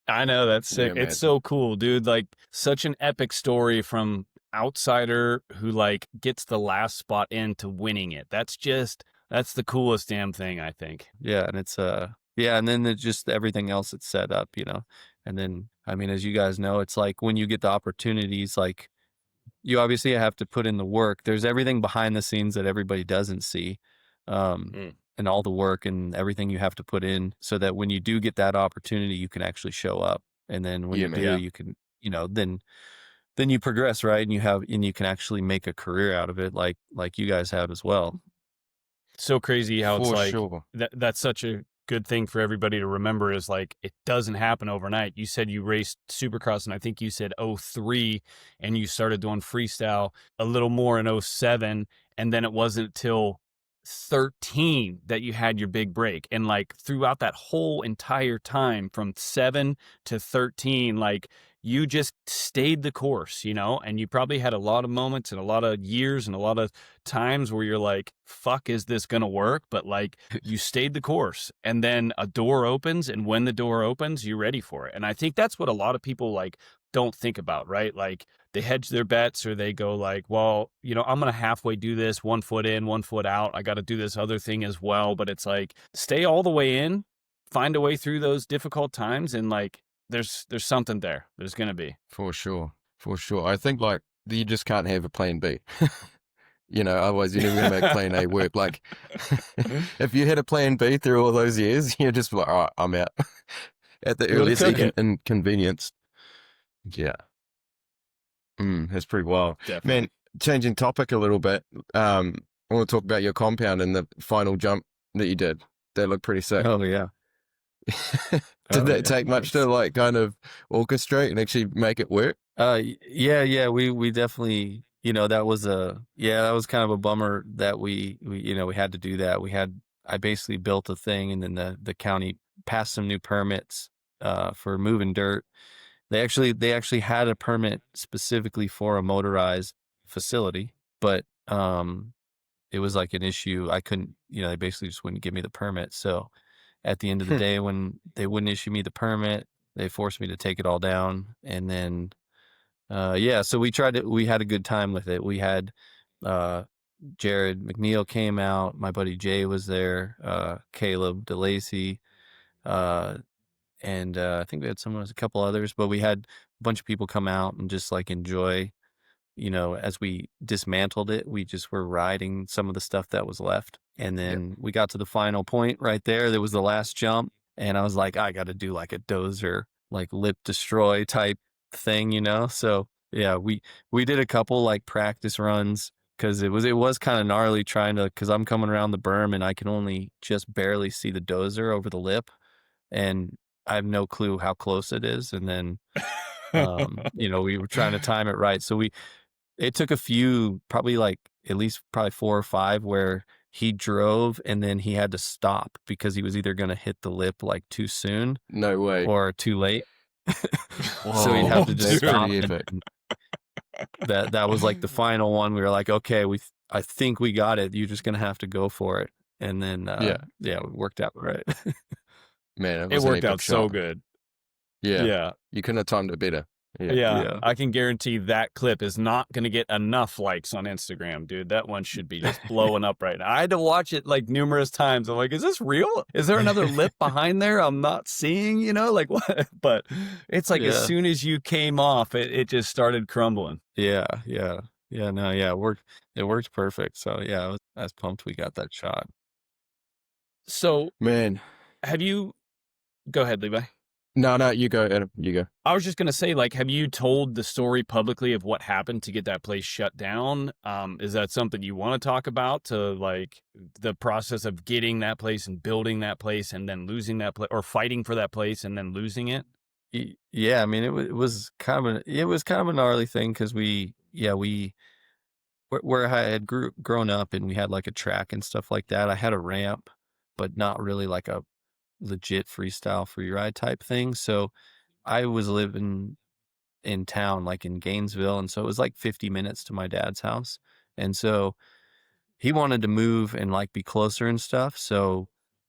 I know, that's sick. Yeah, It's man. so cool, dude. Like such an epic story from outsider who like gets the last spot into winning it. That's the coolest damn thing, I think. Yeah, and and then it's just everything else that's set up, and then I mean, as you guys know, it's like when you get the opportunities, like you obviously have to put in the work. There's everything behind the scenes that everybody doesn't see, and all the work and everything you have to put in so that when you do get that opportunity, you can actually show up. And then when you do, you can, then you progress, right? And you can actually make a career out of it, like you guys have as well. So crazy how it's For like sure. that's such a good thing for everybody to remember is like it doesn't happen overnight. You said you raced Supercross, and I think you said 03, and you started doing freestyle a little more in 07, and then it wasn't till 13 that you had your big break. And like throughout that whole entire time from 7 to 13, like you just stayed the course, and you probably had a lot of moments and a lot of years and a lot of times where you're like, fuck, is this going to work? But like you stayed the course, and then a door opens, and when the door opens, you're ready for it. And I think that's what a lot of people like don't think about, right? Like they hedge their bets, or they go like, well, I'm going to halfway do this, 1 foot in, 1 foot out. I got to do this other thing as well. But it's like, stay all the way in, find a way through those difficult times. And like, there's something there. There's going to be. For sure. I think like you just can't have a plan B. Otherwise you're never going to make plan A work. Like if you had a plan B through all those years, you're just like, all right, I'm out at the earliest inconvenience. Yeah. That's pretty wild. Definitely. Man, changing topic a little bit. I want to talk about your compound and the final jump that you did. That looked pretty sick. Oh yeah. Did that take much to like kind of orchestrate and actually make it work? Yeah. We definitely, that was kind of a bummer that we had to do that. I basically built a thing, and then the county passed some new permits for moving dirt. They actually had a permit specifically for a motorized facility, but it was like an issue. I couldn't, they basically just wouldn't give me the permit. So at the end of the day, when they wouldn't issue me the permit, they forced me to take it all down. And then, so we had a good time with it. We had, Jared McNeil came out. My buddy Jay was there, Caleb DeLacy, and I think we had a couple others, but we had a bunch of people come out and just like enjoy. As we dismantled it, we just were riding some of the stuff that was left, and Yep. then we got to the final point right there. There was the last jump, and I was like, I got to do like a dozer, like lip destroy type thing, So yeah, we did a couple like practice runs because it was kind of gnarly because I'm coming around the berm and I can only just barely see the dozer over the lip, and I have no clue how close it is. And then, we were trying to time it right. So it took a few, probably like at least probably 4 or 5 where he drove and then he had to stop because he was either going to hit the lip like too soon No way. or too late. So he'd Whoa, have to just that's stop. pretty epic. And that was like the final one. We were like, okay, I think we got it. You're just going to have to go for it. And then, Yeah. it worked out right. Man, It worked out so good. Yeah. Yeah. You couldn't have timed it better. Yeah. Yeah. I can guarantee that clip is not going to get enough likes on Instagram, dude. That one should be just blowing up right now. I had to watch it like numerous times. I'm like, is this real? Is there another lip behind there I'm not seeing, like what? But it's like as Yeah. soon as you came off, it just started crumbling. Yeah. No, yeah, it worked perfect. So yeah, I was pumped we got that shot. So Man. go ahead, Levi. No, you go, Adam. You go. I was just going to say, like, have you told the story publicly of what happened to get that place shut down? Is that something you want to talk about, to like the process of getting that place and building that place and then losing that place, or fighting for that place and then losing it? Yeah, I mean, it was kind of a gnarly thing because where I had grown up and we had like a track and stuff like that. I had a ramp, but not really like a legit freestyle freeride type thing. So I was living in town, like in Gainesville, and so it was like 50 minutes to my dad's house. And so he wanted to move and like be closer and stuff. So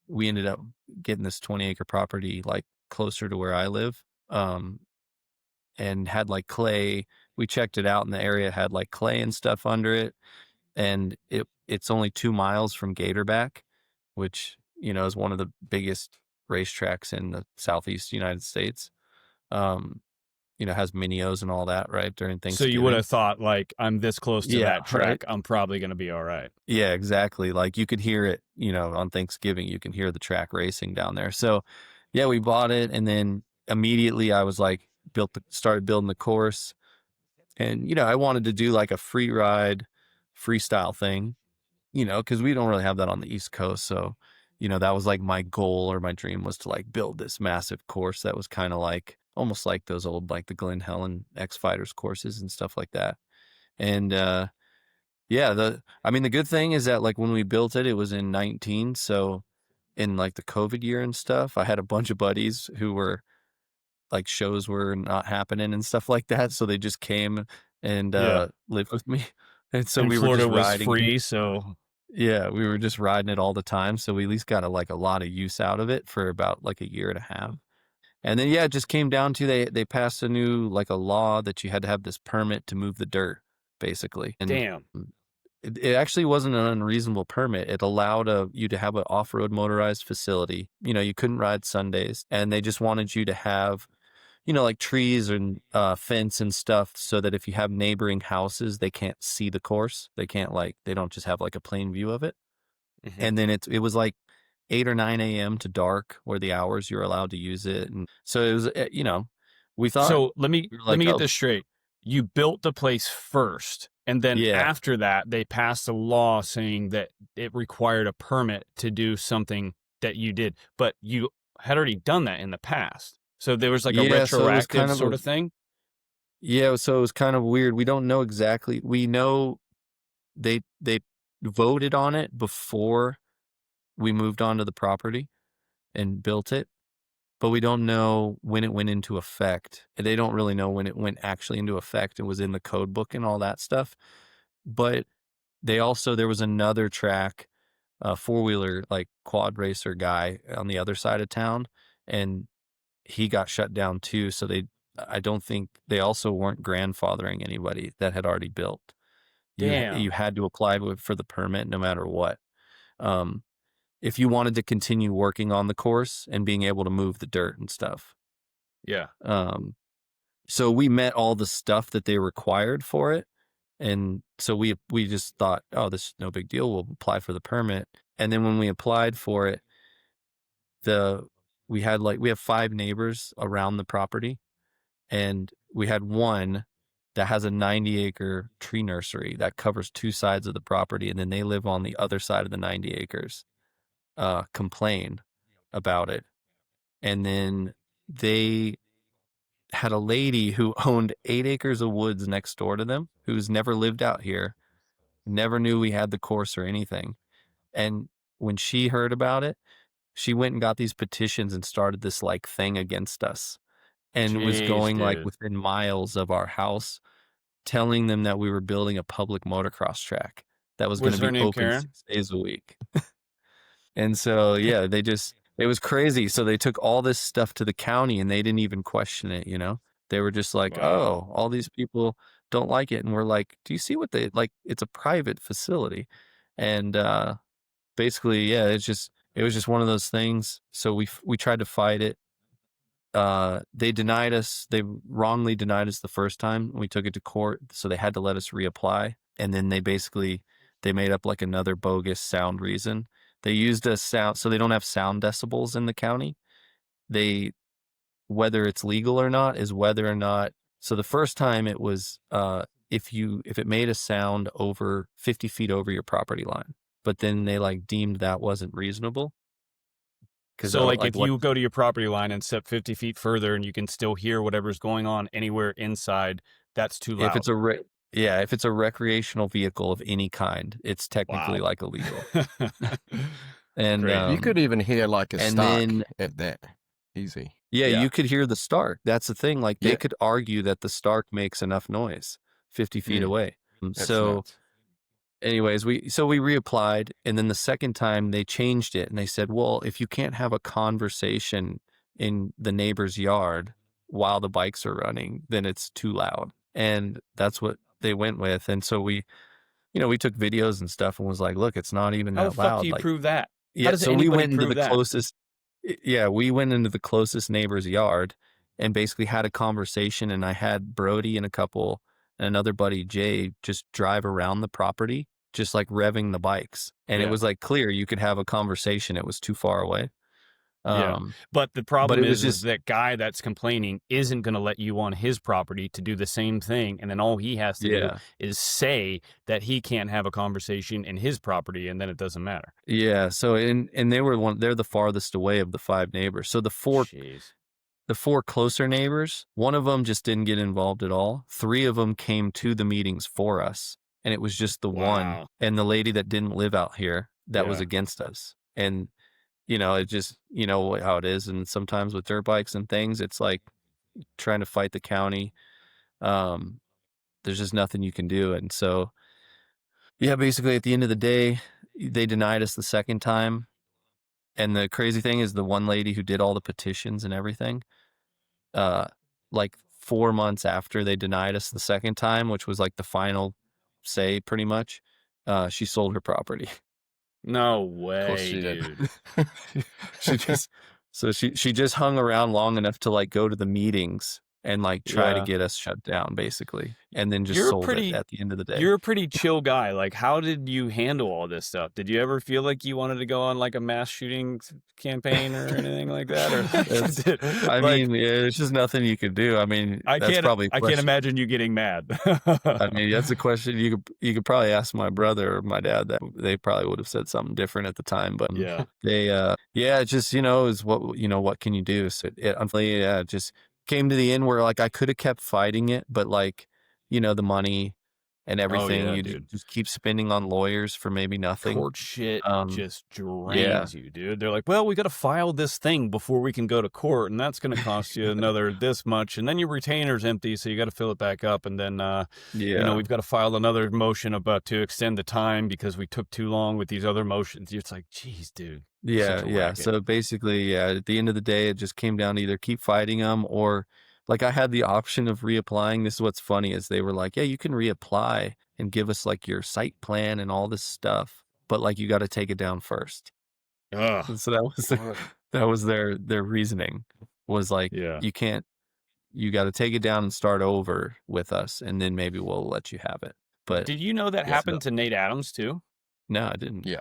we ended up getting this 20-acre property like closer to where I live. And had like clay. We checked it out and the area had like clay and stuff under it. And it's only 2 miles from Gatorback, which, is one of the biggest racetracks in the Southeast United States. Has minios and all that, right, during So Thanksgiving. you would have thought, like, I'm this close to that track, right? I'm probably going to be all right. Yeah, exactly. Like you could hear it, on Thanksgiving, you can hear the track racing down there. So yeah, we bought it. And then immediately I was like, started building the course. And, I wanted to do like a freeride freestyle thing, because we don't really have that on the East Coast. So, that was like my goal or my dream, was to like build this massive course that was kind of like almost like those old, like the Glen Helen X Fighters courses and stuff like that. And, the good thing is that like when we built it, it was in 19. So in like the COVID year and stuff, I had a bunch of buddies who were like, shows were not happening and stuff like that. So they just came and lived with me. And so And we Florida were just riding. was free, so Yeah, we were just riding it all the time. So we at least got a lot of use out of it for about like a year and a half. And then, it just came down to they passed a new, like a law that you had to have this permit to move the dirt, basically. And damn. it actually wasn't an unreasonable permit. It allowed you to have an off-road motorized facility. You couldn't ride Sundays, and they just wanted you to have, like trees and fence and stuff, so that if you have neighboring houses, they can't see the course. They can't they don't just have like a plain view of it. Mm-hmm. And then it was like 8 or 9 a.m. to dark were the hours you're allowed to use it. And so it was, we thought. So let me get oh, this straight. You built the place first, and then after that, they passed a law saying that it required a permit to do something that you did, but you had already done that in the past. So there was like a retroactive sort of thing. Yeah, so it was kind of weird. We don't know exactly. We know they voted on it before we moved onto the property and built it, but we don't know when it went into effect. They don't really know when it went actually into effect. It was in the code book and all that stuff. But there was another track, a 4-wheeler, like quad racer guy on the other side of town, and he got shut down too. So I don't think they also weren't grandfathering anybody that had already built. Damn. You had to apply for the permit no matter what. if you wanted to continue working on the course and being able to move the dirt and stuff. Yeah. So we met all the stuff that they required for it. And so we just thought, oh, this is no big deal. We'll apply for the permit. And then when we applied for it, we have 5 neighbors around the property, and we had one that has a 90-acre tree nursery that covers 2 sides of the property, and then they live on the other side of the 90 acres, complain about it. And then they had a lady who owned 8 acres of woods next door to them, who's never lived out here, never knew we had the course or anything. And when she heard about it, she went and got these petitions and started this like thing against us, and was Jeez, going like dude. within miles of our house, telling them that we were building a public motocross track that was going Was to her be name open Karen? 6 days a week. And so, yeah, it was crazy. So they took all this stuff to the county and they didn't even question it, you know? They were just like, Wow. oh, all these people don't like it. And we're like, do you see what they like? It's a private facility. And basically, yeah, it was just one of those things. So we tried to fight it. They denied us. They wrongly denied us the first time. We took it to court, so they had to let us reapply. And then they made up like another bogus sound reason. They used a sound, so they don't have sound decibels in the county. Whether it's legal or not is whether or not. So the first time it was if it made a sound over 50 feet over your property line, but then they like deemed that wasn't reasonable. So like if you go to your property line and step 50 feet further and you can still hear whatever's going on anywhere inside, that's too loud. If it's a recreational vehicle of any kind, it's technically like illegal. And you could even hear like a start at that. Easy. Yeah, you could hear the start. That's the thing. Like they could argue that the start makes enough noise 50 feet away. So nuts. anyways, we reapplied, and then the second time they changed it and they said, well, if you can't have a conversation in the neighbor's yard while the bikes are running, then it's too loud. And that's what they went with. And so we took videos and stuff and was like, look, it's not even that loud. How the fuck do you prove that? Yeah, so we went into the closest. Yeah, we went into the closest neighbor's yard and basically had a conversation. And I had Brody and another buddy, Jay, just drive around the property, just like revving the bikes. And it was like clear you could have a conversation. It was too far away. But the problem is that guy that's complaining isn't going to let you on his property to do the same thing. And then all he has to do is say that he can't have a conversation in his property, and then it doesn't matter. Yeah. So, and they're the farthest away of the 5 neighbors. So the 4 closer neighbors, one of them just didn't get involved at all. 3 of them came to the meetings for us. And it was just the one and the lady that didn't live out here that was against us. And it just, how it is. And sometimes with dirt bikes and things, it's like trying to fight the county. There's just nothing you can do. And so, yeah, basically at the end of the day, they denied us the second time. And the crazy thing is the one lady who did all the petitions and everything, like 4 months after they denied us the second time, which was like the final say pretty much, she sold her property. No way, of course she dude. She just hung around long enough to like go to the meetings and like try to get us shut down basically, and then just sold it at the end of the day. You're a pretty chill guy. Like, how did you handle all this stuff? Did you ever feel like you wanted to go on like a mass shooting campaign or anything like that? Or I mean, it's just nothing you could do. I mean, I can't imagine you getting mad. I mean, that's a question you could probably ask my brother or my dad. That they probably would have said something different at the time. But it's just is what can you do? So it just came to the end where like I could have kept fighting it, but like the money and everything just keep spending on lawyers for maybe nothing. Court shit just drains you, dude. They're like, well, we got to file this thing before we can go to court, and that's going to cost you another this much, and then your retainer's empty, so you got to fill it back up, and then we've got to file another motion about to extend the time because we took too long with these other motions. It's like, geez, dude. Yeah. So basically, at the end of the day, it just came down to either keep fighting them or like I had the option of reapplying. This is what's funny is they were like, yeah, you can reapply and give us like your site plan and all this stuff, but like you got to take it down first. Ugh. So that was their reasoning was like, Yeah. you got to take it down and start over with us, and then maybe we'll let you have it. But Did you know that Yeah. happened to Nate Adams too? no, I didn't. Yeah.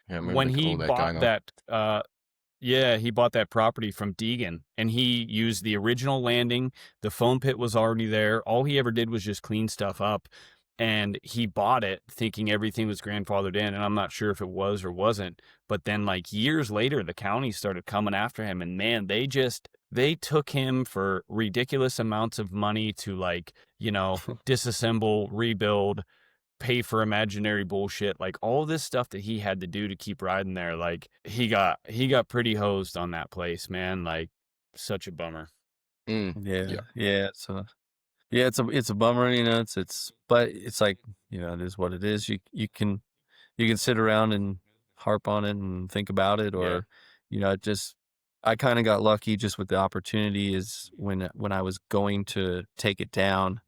Yeah, I When remember he all that bought going on. that, he bought that property from Deegan, and he used the original landing. The foam pit was already there. All he ever did was just clean stuff up, and he bought it thinking everything was grandfathered in, and I'm not sure if it was or wasn't. But then, like, years later, the county started coming after him, and man, they took him for ridiculous amounts of money to, like, disassemble, rebuild, pay for imaginary bullshit, like all this stuff that he had to do to keep riding there. Like he got pretty hosed on that place, man. Like such a bummer. Yeah. So it's a bummer, but it's like, it is what it is. You can sit around and harp on it and think about it, or I kind of got lucky just with the opportunity is when I was going to take it down,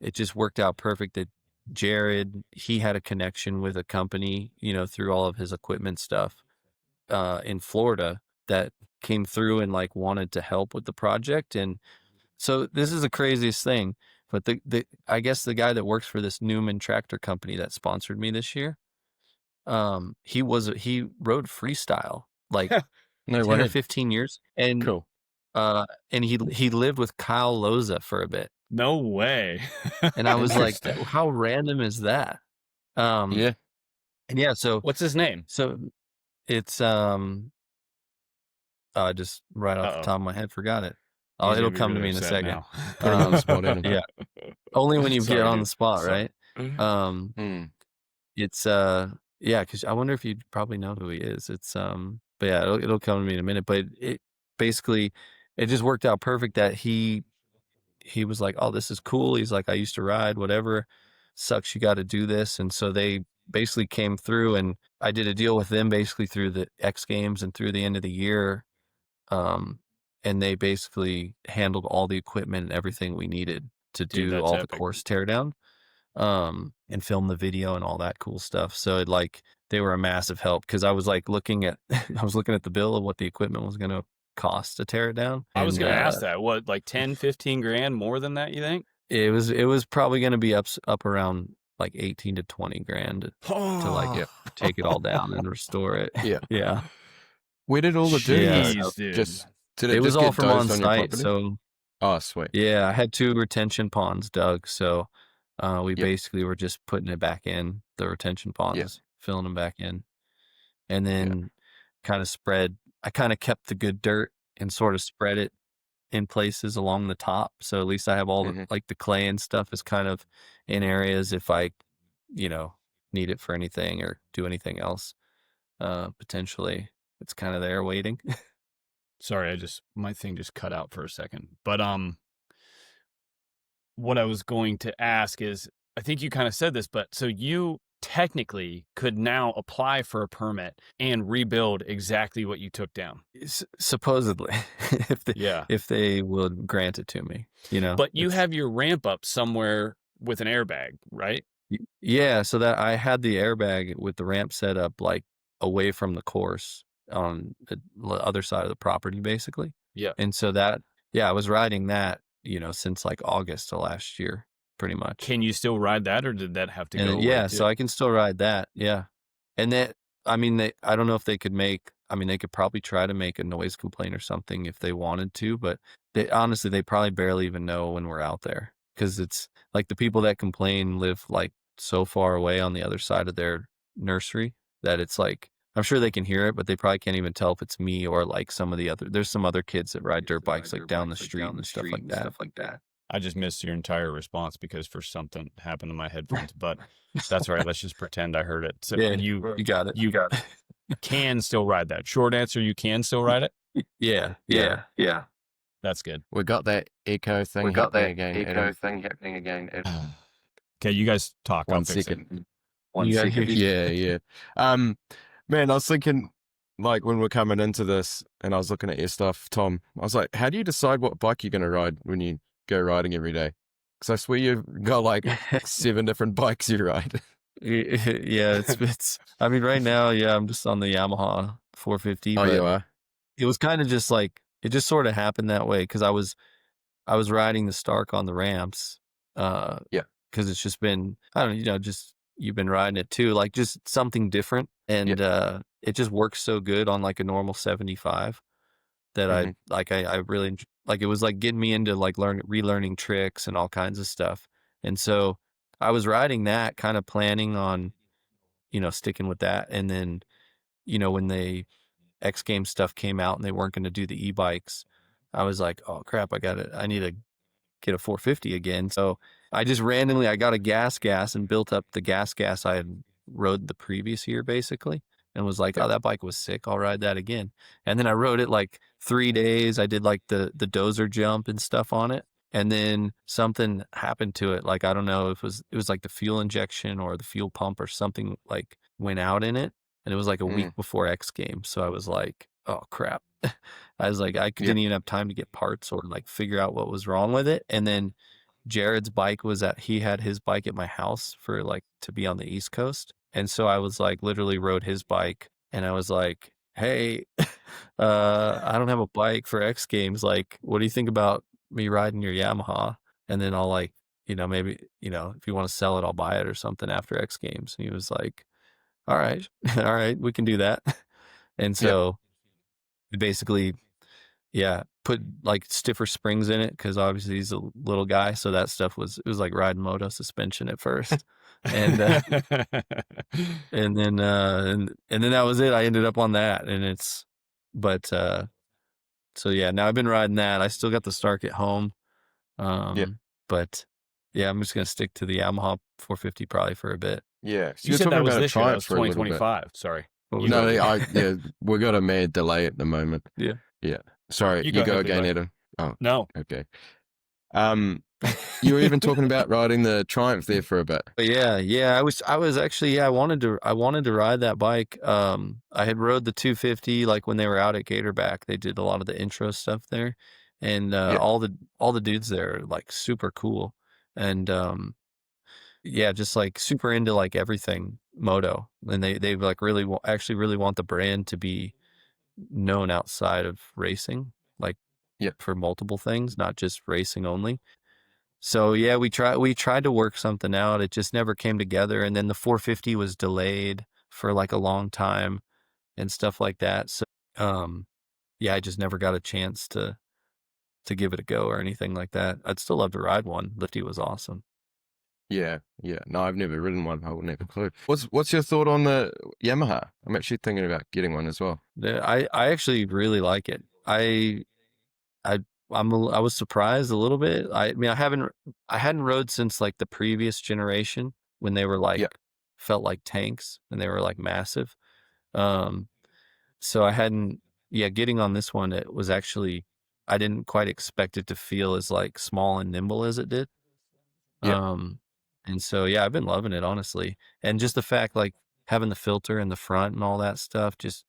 it just worked out perfect that Jared, he had a connection with a company, through all of his equipment stuff, in Florida that came through and like wanted to help with the project. And so this is the craziest thing, but I guess the guy that works for this Newman tractor company that sponsored me this year, he rode freestyle like No 10 or way. 15 years. And Cool. and he lived with Kyle Loza for a bit. No way. And I was like, Interesting. how random is that? Yeah. And yeah, so What's his name? so it's just right off the top of my head, forgot it. Oh, He's it'll gonna be come to really me in a upset second. now. Put him on the spot, ain't it? Yeah. Only when you Sorry, get on dude. the spot, Sorry. right? It's yeah, because I wonder if you'd probably know who he is. It's but yeah, it'll come to me in a minute. But it basically, it just worked out perfect that he was like, oh, this is cool. He's like, I used to ride, whatever. Sucks you got to do this. And so they basically came through, and I did a deal with them basically through the X Games and through the end of the year. And they basically handled all the equipment and everything we needed to Dude, do that's all epic. the course teardown, and film the video and all that cool stuff. So they were a massive help, because I was like looking at the bill of what the equipment was going to cost to tear it down. I was And, gonna ask that. What, like 10, 15 grand more than that, you think? It was probably going to be up around like 18 to 20 grand to like take it all down and restore it. Yeah. Yeah. Where did all the dirt Jeez, go? dude. Did It was just all get from on dozed on your site. property? So Oh, sweet. yeah, I had 2 retention ponds dug. So we Yep. basically were just putting it back in the retention ponds, filling them back in, and then I kind of kept the good dirt and sort of spread it in places along the top. So at least I have all the, like the clay and stuff is kind of in areas if I, need it for anything or do anything else, potentially it's kind of there waiting. Sorry, my thing just cut out for a second. But what I was going to ask is, I think you kind of said this, but so you technically could now apply for a permit and rebuild exactly what you took down. Supposedly, if they would grant it to me, But you have your ramp up somewhere with an airbag, right? Yeah, so that I had the airbag with the ramp set up like away from the course on the other side of the property, basically. Yeah. And so I was riding that, since like August of last year, pretty much. Can you still ride that, or did that have to go away Yeah, too? so I can still ride that. Yeah. And that, I don't know if they could they could probably try to make a noise complaint or something if they wanted to, but honestly, they probably barely even know when we're out there, because it's like the people that complain live like so far away on the other side of their nursery that it's like, I'm sure they can hear it, but they probably can't even tell if it's me or like there's some other kids that ride dirt bikes like down the street and stuff like that. I just missed your entire response because for something happened to my headphones, but that's all right. Let's just pretend I heard it. So Yeah, you got it. You can still ride that. Short answer, you can still ride it? Yeah. That's good. We got that echo thing happening again. Okay, you guys talk. One I'll fix second. it. Yeah. Man, I was thinking, like, when we're coming into this and I was looking at your stuff, Tom, I was like, how do you decide what bike you're going to ride when you go riding every day? Because I swear you've got like 7 different bikes you ride. Yeah, it's right now, I'm just on the Yamaha 450. Oh, But you are? it was kind of just like, it just sort of happened that way because I was riding the Stark on the ramps. Yeah. Because it's just been, I don't know, just you've been riding it too, like just something different. And it just works so good on like a normal 75 that Mm-hmm. I really like, it was like getting me into like relearning tricks and all kinds of stuff. And so I was riding that, kind of planning on, sticking with that. And then, when the X Games stuff came out and they weren't going to do the e-bikes, I was like, oh crap, I need to get a 450 again. So I just randomly, I got a gas and built up the gas I had rode the previous year basically, and was like, Yeah. oh, that bike was sick. I'll ride that again. And then I rode it like 3 days. I did like the dozer jump and stuff on it. And then something happened to it. Like, I don't know if it was like the fuel injection or the fuel pump or something like went out in it. And it was like a week before X Games. So I was like, oh crap. I was like, I didn't even have time to get parts or like figure out what was wrong with it. And then Jared's bike he had his bike at my house for like to be on the East Coast. And so I was like, literally rode his bike and I was like, hey, I don't have a bike for X Games. Like, what do you think about me riding your Yamaha? And then I'll like, maybe, if you want to sell it, I'll buy it or something after X Games. And he was like, all right, all right, we can do that. And so basically, put like stiffer springs in it because obviously he's a little guy. So that stuff it was like riding moto suspension at first. And and then that was it. I ended up on that, and so yeah, now I've been riding that. I still got the Stark at home. But yeah, I'm just gonna stick to the Yamaha 450 probably for a bit. Yeah. So You you're said talking that was about a this year. That Triumph was for a little bit. 2025. Sorry. No, we got a mad delay at the moment. Yeah. Yeah. Sorry, you go again, Adam. Oh, no. Okay. You were even talking about riding the Triumph there for a bit. But yeah. I was actually, I wanted to ride that bike. I had rode the 250 like when they were out at Gatorback. They did a lot of the intro stuff there, and all the dudes there are like super cool, and just like super into like everything moto, and they like really actually really want the brand to be known outside of racing, like for multiple things, not just racing only. So yeah, we tried to work something out. It just never came together. And then the 450 was delayed for like a long time and stuff like that. So I just never got a chance to give it a go or anything like that. I'd still love to ride one. Lifty was awesome. Yeah. No, I've never ridden one. I wouldn't have a clue. What's your thought on the Yamaha? I'm actually thinking about getting one as well. I actually really like it. I was surprised a little bit. I mean, I hadn't rode since like the previous generation when they were like felt like tanks and they were like massive. So I hadn't. Getting on this one, it was actually, I didn't quite expect it to feel as like small and nimble as it did. And so I've been loving it honestly, and just the fact like having the filter in the front and all that stuff, just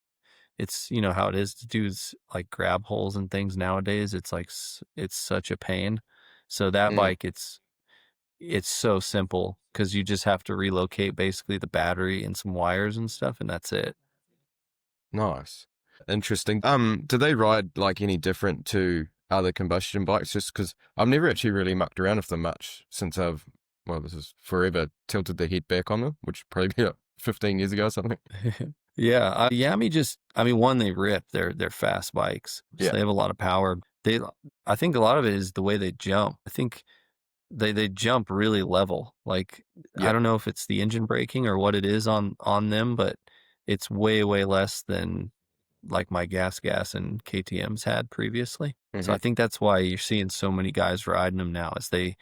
it's how it is to do like grab holes and things nowadays. It's like it's such a pain. So that bike, it's so simple because you just have to relocate basically the battery and some wires and stuff, and that's it. Nice, interesting. Do they ride like any different to other combustion bikes? Just because I've never actually really mucked around with them much since this is forever tilted the head back on them, which probably be like 15 years ago or something. Yami one, they rip. They're fast bikes. So they have a lot of power. I think a lot of it is the way they jump. I think they jump really level. Like, I don't know if it's the engine braking or what it is on them, but it's way, way less than like my gas and KTMs had previously. So I think that's why you're seeing so many guys riding them now, is they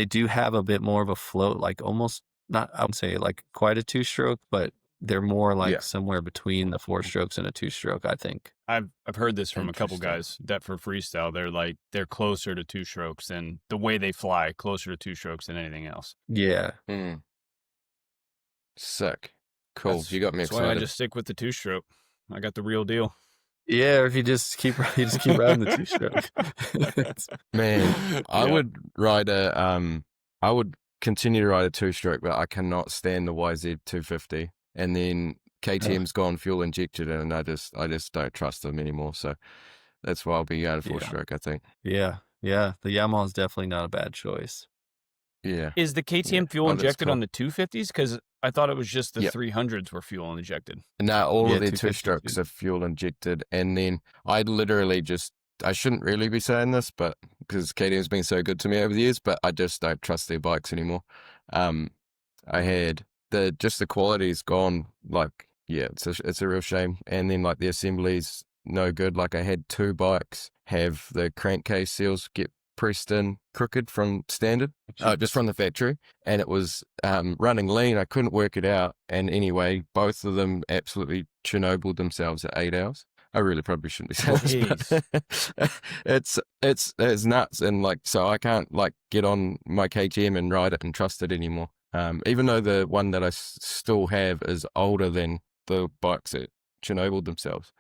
do have a bit more of a float, like almost not, I would say like quite a 2-stroke, but they're more like somewhere between the 4-strokes and a 2-stroke, I think. I've heard this from a couple guys that for freestyle, they're closer to 2-strokes than the way they fly, closer to 2-strokes than anything else. Yeah. Sick. Cool. You got me excited. That's why I just stick with the 2-stroke. I got the real deal. Yeah, or if you just keep riding the 2-stroke. Man, I would ride I would continue to ride a 2-stroke, but I cannot stand the YZ 250. And then KTM's gone fuel injected, and I just don't trust them anymore. So that's why I'll be out of four stroke, I think. Yeah. The Yamaha's definitely not a bad choice. Yeah. Is the KTM fuel Oh, that's injected cool. on the 250s? Because I thought it was just the Yep. 300s were fuel injected. No, all Yeah, of their 250 two strokes too. are fuel injected. And then I literally I shouldn't really be saying this, but because KTM's been so good to me over the years, but I just don't trust their bikes anymore. I had the quality's gone. Like, yeah, it's a real shame. And then like the assembly's no good. Like I had 2 bikes have the crankcase seals get pressed in crooked from standard, just from the factory, and it was running lean. I couldn't work it out, and anyway, both of them absolutely Chernobyl themselves at 8 hours. I really probably shouldn't be saying this, but it's nuts, and like so I can't like get on my KTM and ride it and trust it anymore. Even though the one that I still have is older than the bikes that Chernobyl themselves.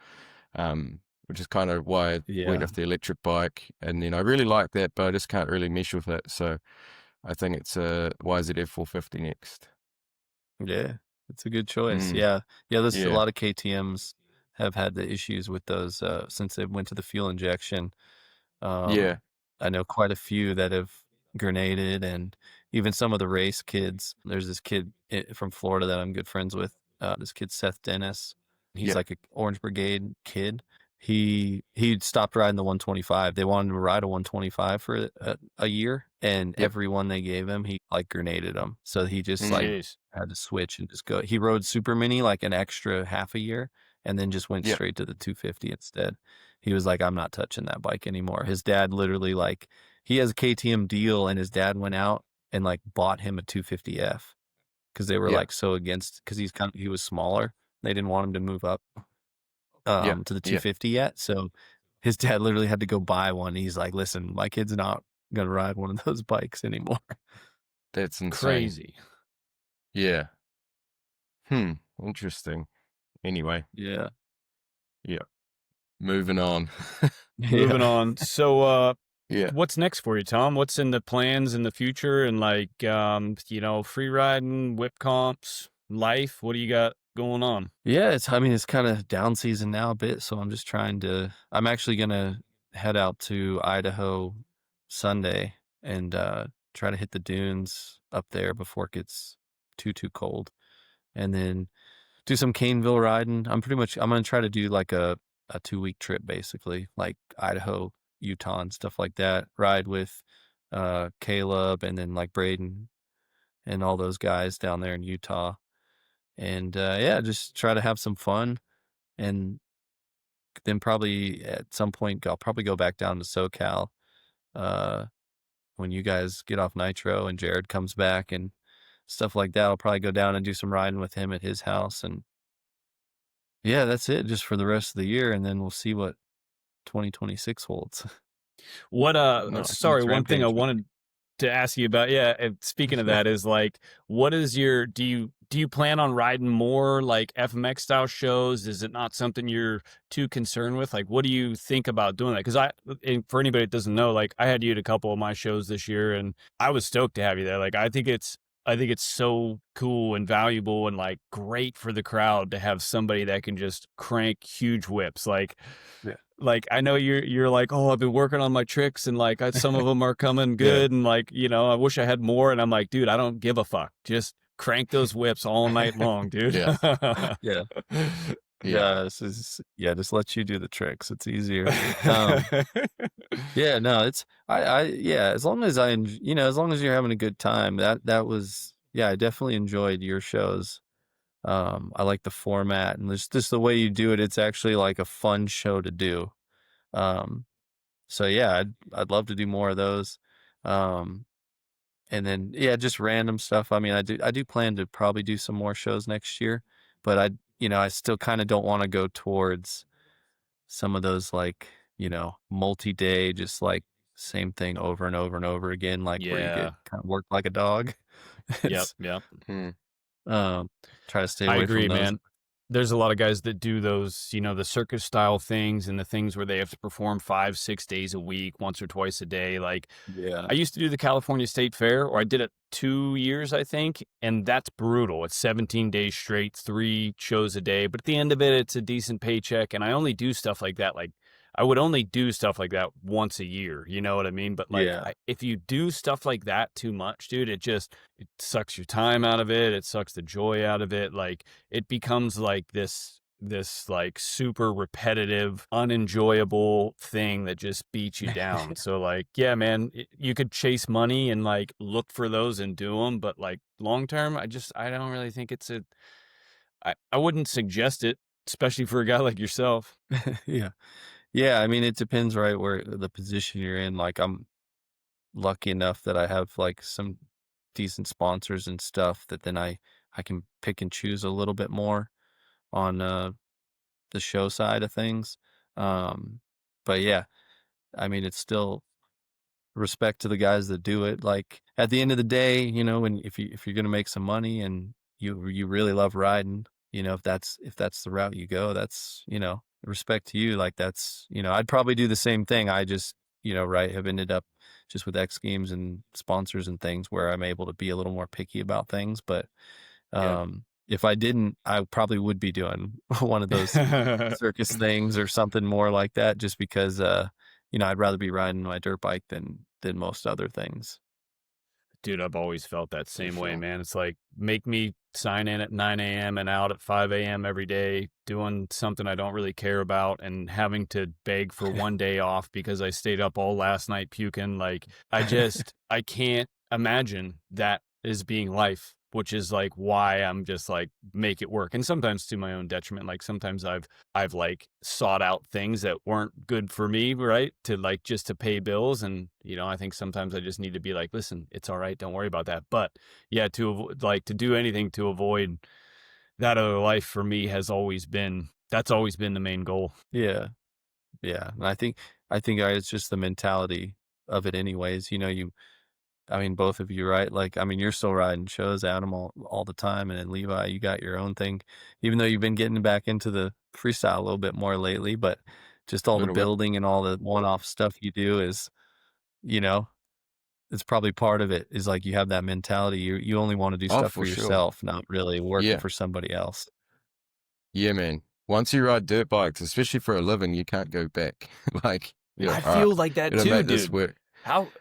Which is kind of why I went with the electric bike. And then I really like that, but I just can't really mesh with it. So I think it's a YZF 450 next. Yeah, it's a good choice. Yeah, there's a Yeah. lot of KTMs have had the issues with those since they went to the fuel injection. Yeah. I know quite a few that have grenaded, and even some of the race kids. There's this kid from Florida that I'm good friends with. This kid, Seth Dennis. He's Yeah. like an Orange Brigade kid. He'd stopped riding the 125. They wanted him to ride a 125 for a year, and every one they gave him, he like grenaded them. So he just like Jeez. had to switch and just go. He rode Super Mini like an extra half a year, and then just went straight to the 250 instead. He was like, I'm not touching that bike anymore. His dad literally like, he has a KTM deal, and his dad went out and like bought him a 250F because they were like so against, because he was smaller. They didn't want him to move up to the 250 yet. So his dad literally had to go buy one. He's like, listen, my kid's not going to ride one of those bikes anymore. That's insane. Crazy. Yeah. Interesting. Anyway. Yeah. Moving on. Moving on. So, Yeah. what's next for you, Tom? What's in the plans in the future? And like, free riding, whip comps, life? What do you got going on? Yeah, it's kind of down season now a bit, so I'm actually gonna head out to Idaho Sunday and try to hit the dunes up there before it gets too cold, and then do some Caneville riding. I'm gonna try to do like a 2-week trip, basically, like Idaho, Utah, and stuff like that. Ride with Caleb, and then like Braden and all those guys down there in Utah. And just try to have some fun, and then probably at some point I'll probably go back down to SoCal when you guys get off Nitro and Jared comes back and stuff like that. I'll probably go down and do some riding with him at his house, and yeah, that's it just for the rest of the year, and then we'll see what 2026 holds. What sorry, one thing I wanted to ask you about, and speaking of that, is like, what is your do you plan on riding more like FMX style shows? Is it not something you're too concerned with? Like, what do you think about doing that? Because and for anybody that doesn't know, like, I had you at a couple of my shows this year, and I was stoked to have you there. Like, I think it's so cool and valuable and like great for the crowd to have somebody that can just crank huge whips. Like, like, I know you're like, oh, I've been working on my tricks, and like some of them are coming good, and like, I wish I had more. And I'm like, dude, I don't give a fuck. Just crank those whips all night long, dude. Just let you do the tricks. It's easier. As long as as long as you're having a good time, that was, I definitely enjoyed your shows. I like the format, and just the way you do it. It's actually like a fun show to do. So yeah, I'd love to do more of those. And then just random stuff. I mean, I do plan to probably do some more shows next year, but I still kind of don't want to go towards some of those like, multi-day, just like same thing over and over and over again, like where you get kind of worked like a dog. Yep. Try to stay away I agree, from those. man. there's a lot of guys that do those, the circus style things and the things where they have to perform 5-6 days a week, once or twice a day. Like Yeah. I used to do the California State Fair, or I did it 2 years, I think. And that's brutal. It's 17 days straight, 3 shows a day. But at the end of it, it's a decent paycheck. And I only do stuff like that. Like I would only do stuff like that once a year. You know what I mean? But like, Yeah. if you do stuff like that too much, dude, it sucks your time out of it. It sucks the joy out of it. Like it becomes like this like super repetitive, unenjoyable thing that just beats you down. So like, yeah, man, you could chase money and like look for those and do them. But like long term, I don't really think I wouldn't suggest it, especially for a guy like yourself. Yeah. Yeah, I mean, it depends, right, where the position you're in. Like, I'm lucky enough that I have like some decent sponsors and stuff that then I can pick and choose a little bit more on the show side of things. Um, but yeah, I mean, it's still respect to the guys that do it. Like at the end of the day, when if you're gonna make some money and you really love riding, if that's the route you go, that's respect to you. Like that's I'd probably do the same thing. I just right, have ended up just with X Games and sponsors and things where I'm able to be a little more picky about things. But Yeah. if I didn't, I probably would be doing one of those circus things or something more like that, just because I'd rather be riding my dirt bike than most other things. Dude, I've always felt that same way, sure. man. It's like, make me sign in at 9 a.m. and out at 5 a.m. every day, doing something I don't really care about and having to beg for one day off because I stayed up all last night puking. Like, I can't imagine that as being life, which is like why I'm just like, make it work. And sometimes to my own detriment. Like sometimes I've like sought out things that weren't good for me, right? To like, just to pay bills. And, I think sometimes I just need to be like, listen, it's all right. Don't worry about that. But yeah, to do anything to avoid that other life for me that's always been the main goal. Yeah. Yeah. And I think it's just the mentality of it anyways. I mean, both of you, right? Like, I mean, you're still riding shows, Adam, all the time. And then Levi, you got your own thing, even though you've been getting back into the freestyle a little bit more lately, but just all the Little bit. building and all the one-off stuff you do is, it's probably part of it is like, you have that mentality. You only want to do Oh, stuff for for sure. yourself, not really working Yeah. for somebody else. Yeah, man. Once you ride dirt bikes, especially for a living, you can't go back. Like, I feel like that it'll too, make this dude. work.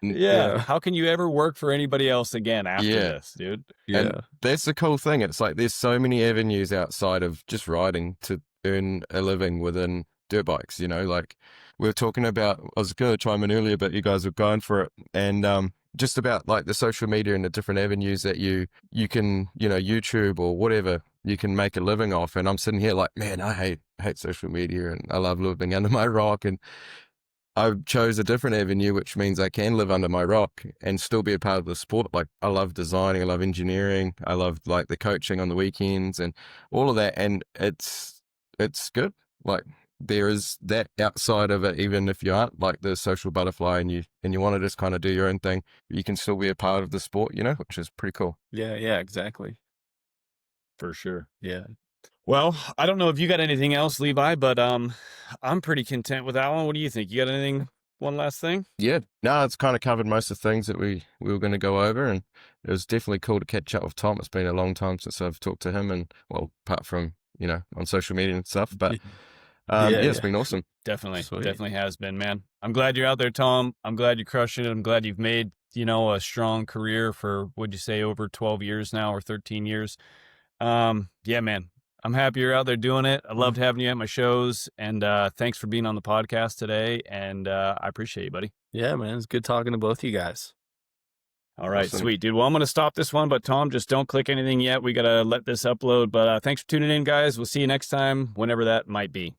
Yeah. How can you ever work for anybody else again after Yeah. this, dude? Yeah. And that's the cool thing. It's like there's so many avenues outside of just riding to earn a living within dirt bikes. Like we were talking about, I was going to chime in earlier, but you guys were going for it. And just about like the social media and the different avenues that you can, YouTube or whatever, you can make a living off. And I'm sitting here like, man, I hate social media and I love living under my rock. And I chose a different avenue, which means I can live under my rock and still be a part of the sport. Like I love designing, I love engineering, I love like the coaching on the weekends and all of that. And it's good. Like there is that outside of it, even if you aren't like the social butterfly and you want to just kind of do your own thing, you can still be a part of the sport, which is pretty cool. Yeah. Yeah, exactly. For sure. Yeah. Well, I don't know if you got anything else, Levi, but I'm pretty content with that one. What do you think? You got anything? One last thing? Yeah, no, it's kind of covered most of the things that we were going to go over, and it was definitely cool to catch up with Tom. It's been a long time since I've talked to him, and well, apart from on social media and stuff, but it's been awesome. Definitely, Sweet. definitely has been, man. I'm glad you're out there, Tom. I'm glad you're crushing it. I'm glad you've made a strong career for, would you say, over 12 years now or 13 years. Yeah, man. I'm happy you're out there doing it. I loved having you at my shows, and thanks for being on the podcast today. And I appreciate you, buddy. Yeah, man. It's good talking to both of you guys. All right, Awesome. sweet, dude. Well, I'm going to stop this one, but Tom, just don't click anything yet. We got to let this upload. But thanks for tuning in, guys. We'll see you next time, whenever that might be.